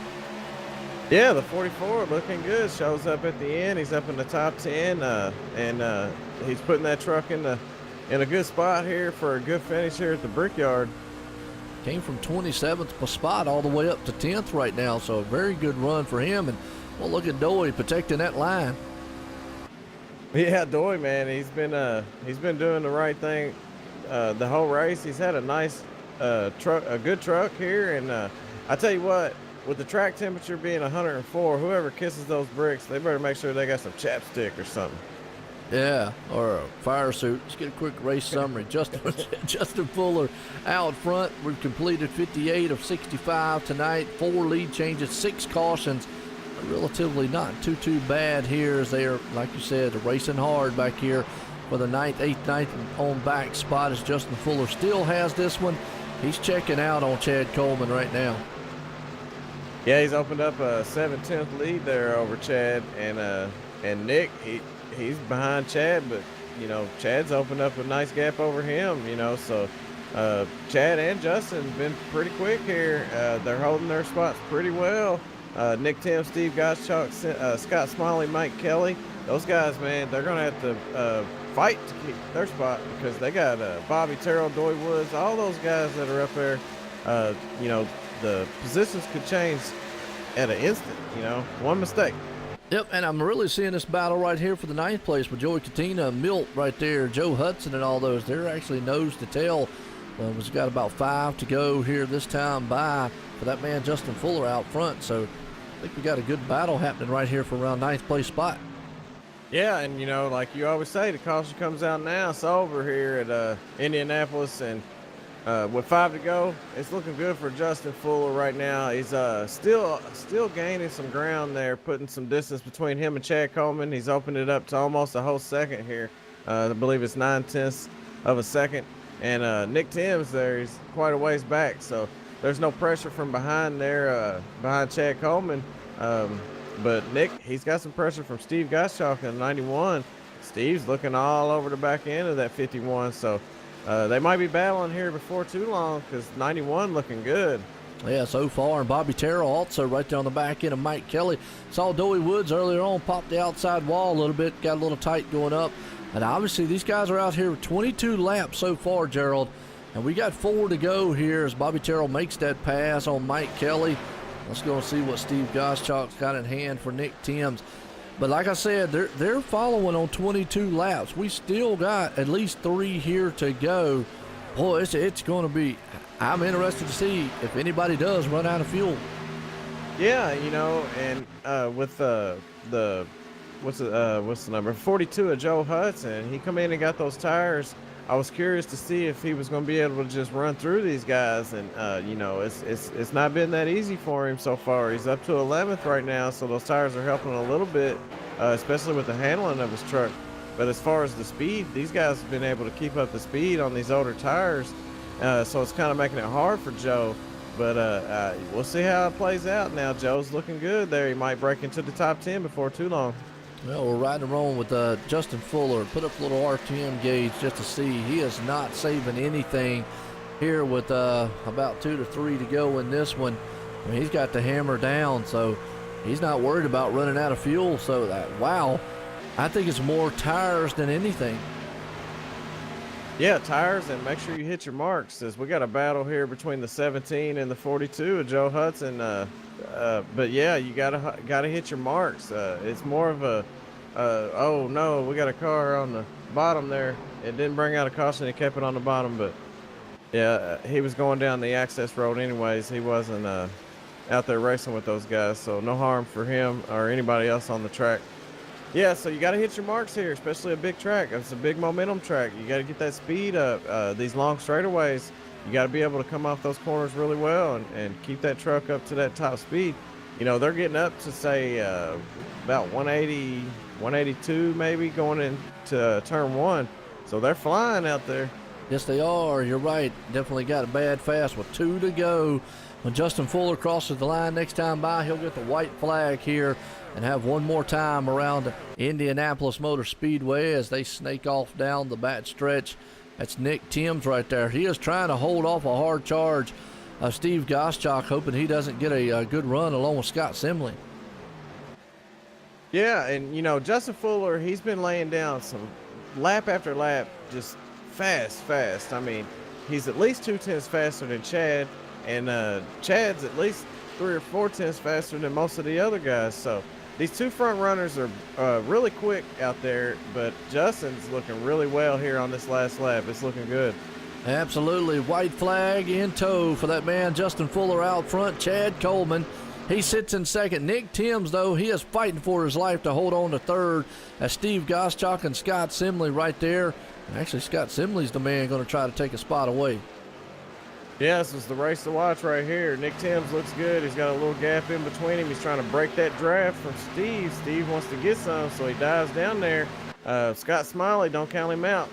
Yeah, the 44 looking good. Shows up at the end. He's up in the top 10, and he's putting that truck in a good spot here for a good finish here at the Brickyard. Came from 27th spot all the way up to 10th right now, so a very good run for him. And well, look at Doy protecting that line. Yeah, Doy, man, he's been doing the right thing the whole race. He's had a nice truck, a good truck here, and I tell you what, with the track temperature being 104, whoever kisses those bricks, they better make sure they got some chapstick or something. Yeah, or a fire suit. Let's get a quick race summary. Justin Fuller out front. We've completed 58 of 65 tonight. 4 lead changes, 6 cautions. Relatively not too bad here as they are, like you said, racing hard back here for the 9th, 8th, 9th on back spot as Justin Fuller still has this one. He's checking out on Chad Coleman right now. Yeah, he's opened up a 7/10 lead there over Chad, and Nick, he's behind Chad, but you know, Chad's opened up a nice gap over him, you know, so Chad and Justin have been pretty quick here. They're holding their spots pretty well. Nick Tim, Steve Gottschalk, Scott Smiley, Mike Kelly, those guys, man, they're going to have to fight to keep their spot because they got Bobby Terrell, Doy Woods, all those guys that are up there. You know, the positions could change at an instant, you know, one mistake. Yep, and I'm really seeing this battle right here for the 9th place with Joey Katina, Milt right there, Joe Hudson and all those. They're actually nose to tail. We've got about 5 to go here this time by for that man Justin Fuller out front. So I think we got a good battle happening right here for around 9th place spot. Yeah, and you know, like you always say, the caution comes out now. It's over here at Indianapolis, and with 5 to go, it's looking good for Justin Fuller right now. He's still gaining some ground there, putting some distance between him and Chad Coleman. He's opened it up to almost a whole second here. I believe it's 9/10 of a second. And Nick Timms there, he's quite a ways back, so there's no pressure from behind there, behind Chad Coleman. But Nick, he's got some pressure from Steve Gottschalk in 91. Steve's looking all over the back end of that 51, so they might be battling here before too long because 91 looking good. Yeah, so far. And Bobby Terrell also right there on the back end of Mike Kelly. Saw Doy Woods earlier on, popped the outside wall a little bit, got a little tight going up. And obviously these guys are out here with 22 laps so far, Gerald. And we got 4 to go here as Bobby Terrell makes that pass on Mike Kelly. Let's go and see what Steve Gottschalk's got in hand for Nick Timms. But like I said, they're following on 22 laps. We still got at least 3 here to go. Boy, it's going to be, I'm interested to see if anybody does run out of fuel. Yeah, you know, and with the what's the number? 42 of Joe Hudson. He come in and got those tires. I was curious to see if he was going to be able to just run through these guys, and you know, it's not been that easy for him so far. He's up to 11th right now, so those tires are helping a little bit, especially with the handling of his truck. But as far as the speed, these guys have been able to keep up the speed on these older tires, so it's kind of making it hard for Joe. But we'll see how it plays out now. Joe's looking good there. He might break into the top 10 before too long. Well, we're riding along with Justin Fuller. Put up a little RTM gauge just to see. He is not saving anything here with about 2 to 3 to go in this one. I mean, he's got the hammer down, so he's not worried about running out of fuel. So wow, I think it's more tires than anything. Yeah, tires, and make sure you hit your marks, as we got a battle here between the 17 and the 42 of Joe Hudson. But yeah, you gotta hit your marks. It's more of a oh no, we got a car on the bottom there. It didn't bring out a caution, it kept it on the bottom. But yeah, he was going down the access road anyways. He wasn't out there racing with those guys, so no harm for him or anybody else on the track. Yeah, so you got to hit your marks here, especially a big track. It's a big momentum track. You got to get that speed up. These long straightaways, you got to be able to come off those corners really well and keep that truck up to that top speed. You know, they're getting up to, say, about 180, 182 maybe going into turn 1. So they're flying out there. Yes, they are. You're right. Definitely got a bad fast with 2 to go. When Justin Fuller crosses the line next time by, he'll get the white flag here and have one more time around Indianapolis Motor Speedway as they snake off down the back stretch. That's Nick Timms right there. He is trying to hold off a hard charge of Steve Goschalk, hoping he doesn't get a good run along with Scott Simley. Yeah, and you know, Justin Fuller, he's been laying down some lap after lap, just fast. I mean, he's at least 2/10 faster than Chad, and Chad's at least 3 or 4 tenths faster than most of the other guys. So these two front runners are really quick out there, but Justin's looking really well here on this last lap. It's looking good. Absolutely. White flag in tow for that man, Justin Fuller out front. Chad Coleman, he sits in second. Nick Timms, though, he is fighting for his life to hold on to third. As Steve Goschalk and Scott Simley right there. Actually, Scott Simley's the man going to try to take a spot away. Yeah, this is the race to watch right here. Nick Timms looks good. He's got a little gap in between him. He's trying to break that draft from Steve. Steve wants to get some, so he dives down there. Scott Smiley, don't count him out.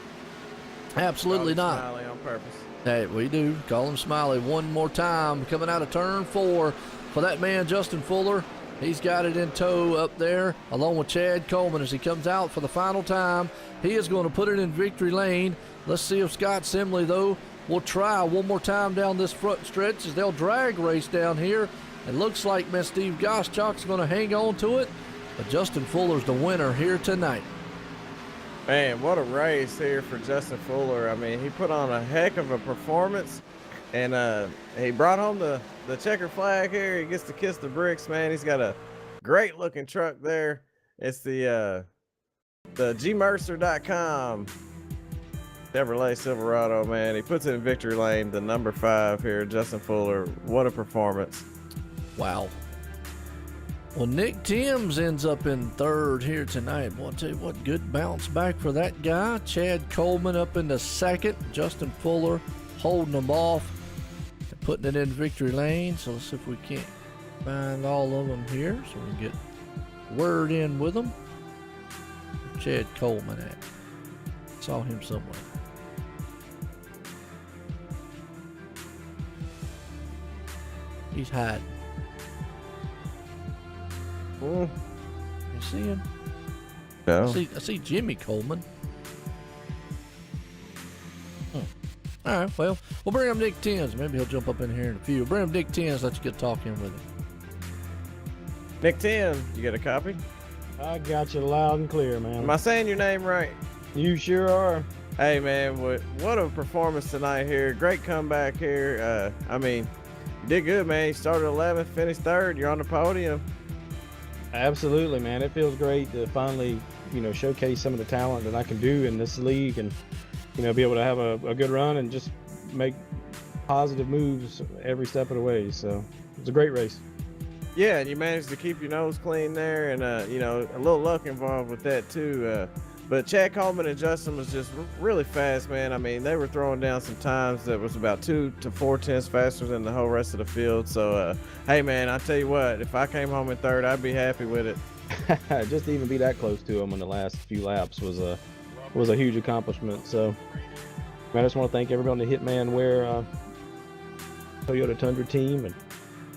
Absolutely not. Smiley on purpose. Hey, we do. Call him Smiley one more time. Coming out of turn 4 for that man, Justin Fuller. He's got it in tow up there, along with Chad Coleman as he comes out for the final time. He is going to put it in victory lane. Let's see if Scott Simley, though, will try one more time down this front stretch as they'll drag race down here. It looks like man, Steve Goschalk's going to hang on to it, but Justin Fuller's the winner here tonight. Man, what a race here for Justin Fuller. I mean, he put on a heck of a performance, and he brought home the checker flag here. He gets to kiss the bricks, man. He's got a great-looking truck there. It's the gmercer.com Chevrolet Silverado, man. He puts it in victory lane, the number 5 here, Justin Fuller. What a performance. Wow. Well, Nick Timms ends up in third here tonight. Boy, I'll tell you what, good bounce back for that guy. Chad Coleman up in the second. Justin Fuller holding them off and putting it in victory lane. So let's see if we can't find all of them here so we can get word in with them. Chad Coleman at? Saw him somewhere. He's hiding. You see him? No. I see Jimmy Coleman. All right, well, we'll bring up Nick Timms. Maybe he'll jump up in here in a few. We'll bring up Nick Timms, let you get talking with him. Nick Timms, you got a copy? I got you loud and clear, man. Am I saying your name right? You sure are. Hey, man, what a performance tonight here. Great comeback here. I mean, you did good, man. You started 11th, finished 3rd. You're on the podium. Absolutely, man. It feels great to finally, showcase some of the talent that I can do in this league and, be able to have a good run and just make positive moves every step of the way. So it was a great race. Yeah, and you managed to keep your nose clean there, and you know, a little luck involved with that too. But Chad Coleman and Justin was just really fast, man. I mean, they were throwing down some times that was about 2 to 4 tenths faster than the whole rest of the field. So, hey, man, I tell you what, if I came home in third, I'd be happy with it. Just to even be that close to him in the last few laps was a huge accomplishment. So, man, I just want to thank everybody on the Hitman Wear Toyota Tundra team, and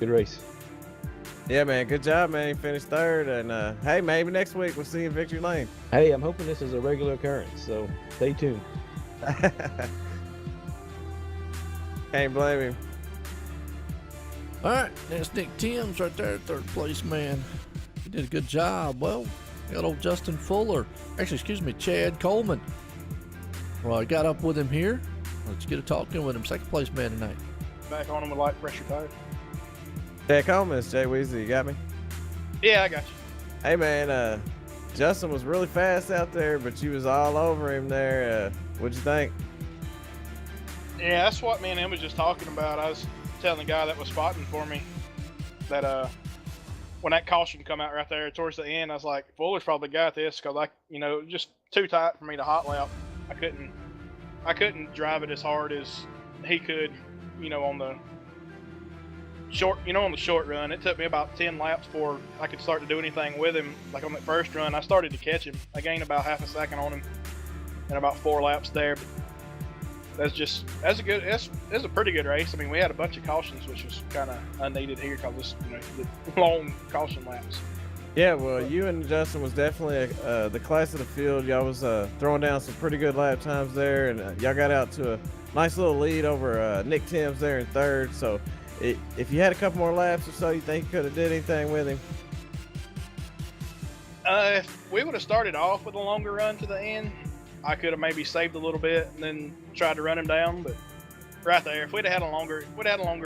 good race. Yeah, man, good job, man. You finished third, and hey, maybe next week we'll see you in Victory Lane. Hey, I'm hoping this is a regular occurrence, so stay tuned. Can't blame him. All right, that's Nick Timms right there, third place man. He did a good job. Well, got old Justin Fuller. Actually, excuse me, Chad Coleman. Well, I got up with him here. Let's get a talking with him. Second place man tonight. Back on him with light pressure tires. Chad Coleman, it's Jay Weezy. You got me? Yeah, I got you. Hey, man, Justin was really fast out there, but you was all over him there. What'd you think? Yeah, that's what me and him was just talking about. I was telling the guy that was spotting for me that when that caution come out right there towards the end, I was like, Fuller's probably got this because just too tight for me to hot lap. I couldn't drive it as hard as he could, on the short run. It took me about 10 laps before I could start to do anything with him. Like on that first run, I started to catch him. I gained about half a second on him and about 4 laps there. But that's a pretty good race. I mean, we had a bunch of cautions, which was kind of unneeded here because the long caution laps. Yeah, well, you and Justin was definitely the class of the field. Y'all was throwing down some pretty good lap times there, and y'all got out to a nice little lead over Nick Timms there in third. So if you had a couple more laps or so, you think you could have did anything with him? If we would have started off with a longer run to the end, I could have maybe saved a little bit and then tried to run him down. But right there, if we'd have had a longer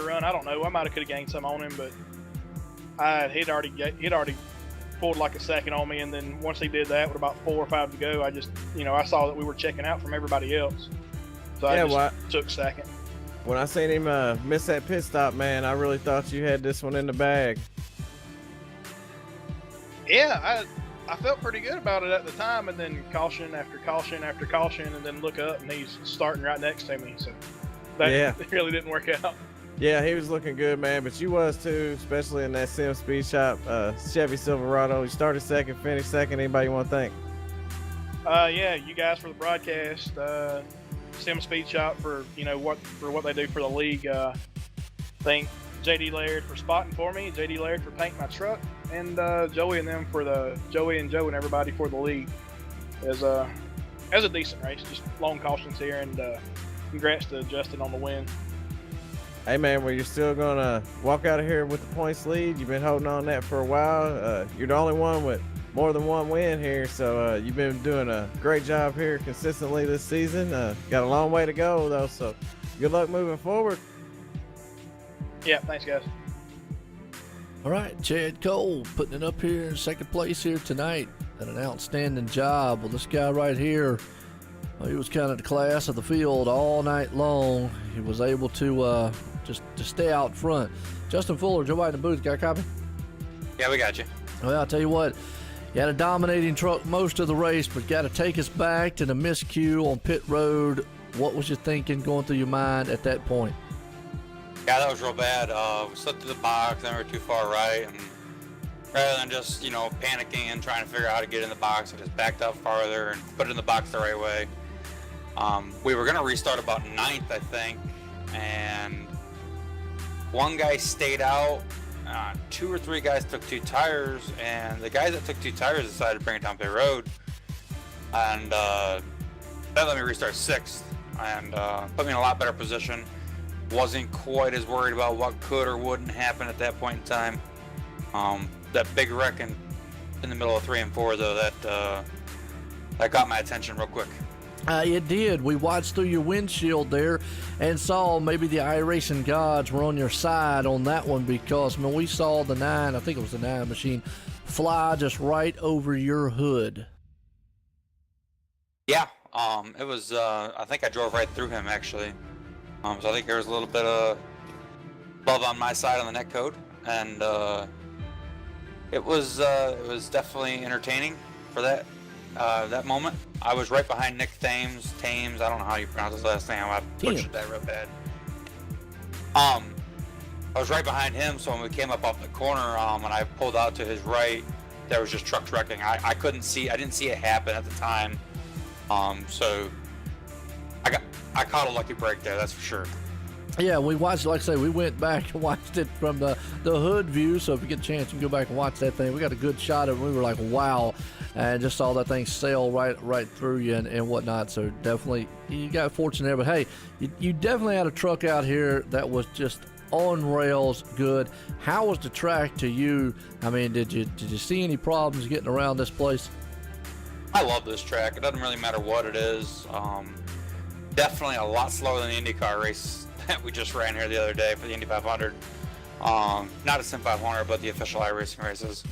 run, I don't know. I might have could have gained some on him, but he'd already pulled like a second on me. And then once he did that, with about 4 or 5 to go, I just I saw that we were checking out from everybody else, so I just took second. When I seen him miss that pit stop, man, I really thought you had this one in the bag. Yeah, I felt pretty good about it at the time, and then caution after caution after caution, and then look up and he's starting right next to me. So that really didn't work out. Yeah, he was looking good, man, but you was too, especially in that Sim Speed Shop Chevy Silverado. You started second, finished second. Anybody you want to thank? Yeah, you guys for the broadcast. Sim Speed Shop for what they do for the league. Thank JD Laird for spotting for me, JD Laird for painting my truck, and Joey and Joe and everybody for the league. As a decent race, just long cautions here, and congrats to Justin on the win. Hey man, well, you're still gonna walk out of here with the points lead. You've been holding on that for a while. You're the only one with more than one win here, so you've been doing a great job here consistently this season. Got a long way to go though, so good luck moving forward. Yeah, thanks guys. All right, Chad Cole putting it up here in second place here tonight. Done an outstanding job. Well, this guy right here, he was kind of the class of the field all night long. He was able to just to stay out front. Justin Fuller, Joe White in the booth, got a copy? Yeah, we got you. Well, I'll tell you what, you had a dominating truck most of the race, but got to take us back to the miscue on pit road. What was you thinking going through your mind at that point? Yeah, that was real bad. We slipped through the box, then we were too far right, and rather than just, panicking and trying to figure out how to get in the box, I just backed up farther and put it in the box the right way. We were going to restart about 9th, I think, and one guy stayed out. 2 or 3 guys took 2 tires, and the guys that took 2 tires decided to bring it down pit road, and that let me restart 6th, and put me in a lot better position. Wasn't quite as worried about what could or wouldn't happen at that point in time. That big wreck in the middle of 3 and 4, though, that got my attention real quick. It did. We watched through your windshield there and saw maybe the iRacing gods were on your side on that one, because when we saw the 9, I think it was the 9 machine, fly just right over your hood. Yeah, it was, I think I drove right through him, actually. So I think there was a little bit of love on my side on the net code, and It was definitely entertaining for that moment. I was right behind Nick Thames. I don't know how you pronounce his last name. I butchered that real bad. I was right behind him, so when we came up off the corner, and I pulled out to his right, there was just trucks wrecking. I couldn't see. I didn't see it happen at the time. So I caught a lucky break there. That's for sure. Yeah, we watched, like I say, we went back and watched it from the hood view. So if you get a chance, you can go back and watch that thing. We got a good shot of it. We were like, wow, and just saw that thing sail right through you and whatnot. So definitely, you got fortunate there. But hey, you definitely had a truck out here that was just on rails good. How was the track to you? I mean, did you see any problems getting around this place? I love this track. It doesn't really matter what it is. Definitely a lot slower than the IndyCar race that we just ran here the other day for the Indy 500. Not a Sim500, but the official iRacing races.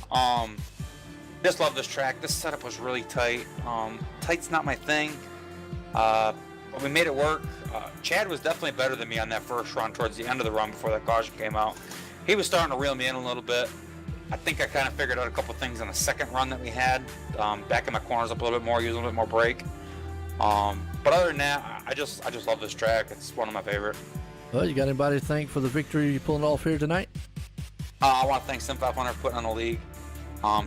Just love this track. This setup was really tight. Tight's not my thing, but we made it work. Chad was definitely better than me on that first run towards the end of the run before that caution came out. He was starting to reel me in a little bit. I think I kind of figured out a couple things on the second run that we had, backing my corners up a little bit more, using a little bit more brake. But other than that, I just love this track. It's one of my favorite. Well, you got anybody to thank for the victory you pulling off here tonight? I want to thank Sim500 for putting on the league.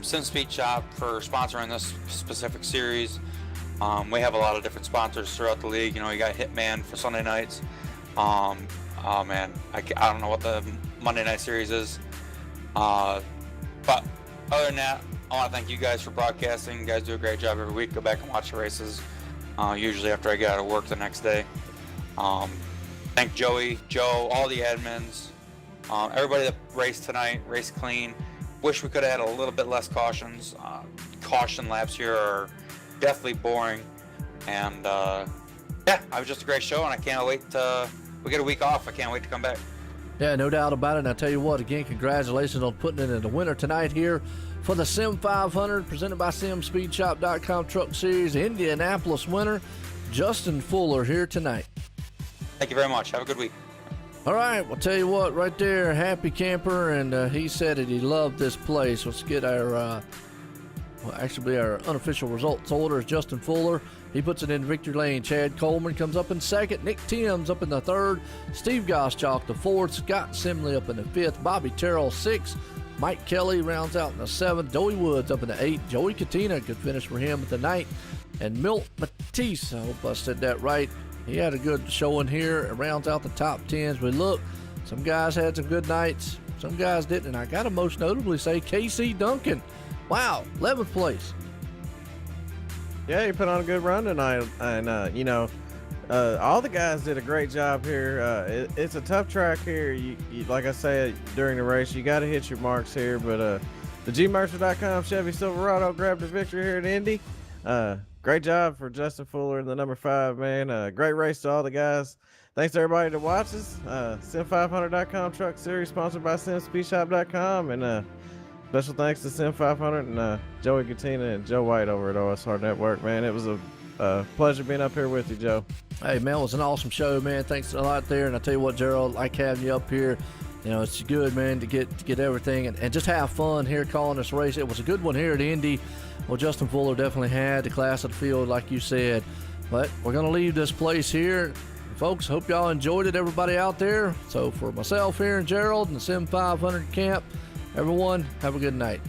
Sim Speed Shop for sponsoring this specific series. We have a lot of different sponsors throughout the league. You know, you got Hitman for Sunday nights. Oh man, I don't know what the Monday night series is. But other than that, I want to thank you guys for broadcasting. You guys do a great job every week. Go back and watch the races. Usually after I get out of work the next day. Thank Joey, Joe, all the admins, everybody that raced tonight, raced clean. Wish we could have had a little bit less cautions. Caution laps here are definitely boring. And yeah, it was just a great show, and I can't wait we get a week off. I can't wait to come back. Yeah, no doubt about it. And I tell you what, again, congratulations on putting it in the winner tonight here for the Sim500, presented by SimSpeedShop.com Truck Series. Indianapolis winner, Justin Fuller, here tonight. Thank you very much. Have a good week. All right, well, tell you what, right there, happy camper, and he said that he loved this place. Let's get our, actually our unofficial results order is Justin Fuller. He puts it in victory lane. Chad Coleman comes up in second. Nick Timms up in the third. Steve Goschalk the fourth. Scott Simley up in the fifth. Bobby Terrell sixth. Mike Kelly rounds out in the seventh. Joey Woods up in the eighth. Joey Katina, good finish for him at the ninth. And Milt Matisse, I hope I said that right. He had a good showing here. It rounds out the top 10s. We look, some guys had some good nights. Some guys didn't. And I got to most notably say Casey Duncan. Wow, 11th place. Yeah, you put on a good run tonight, and you know, all the guys did a great job here. It's a tough track here. You like I said during the race, you got to hit your marks here. But the gmercer.com Chevy Silverado grabbed the victory here at Indy. Great job for Justin Fuller in the number 5, man. Great race to all the guys. Thanks to everybody that watches. Sim500.com Truck Series, sponsored by SimSpeedShop.com, and special thanks to Sim500 and Joey Katina and Joe White over at OSRN Network, man. It was a pleasure being up here with you, Joe. Hey, man, it was an awesome show, man. Thanks a lot there. And I tell you what, Gerald, I like having you up here. You know, it's good, man, to get everything and just have fun here calling this race. It was a good one here at Indy. Well, Justin Fuller definitely had the class of the field, like you said. But we're going to leave this place here. Folks, hope y'all enjoyed it, everybody out there. So for myself here and Gerald and the Sim500 camp, everyone, have a good night.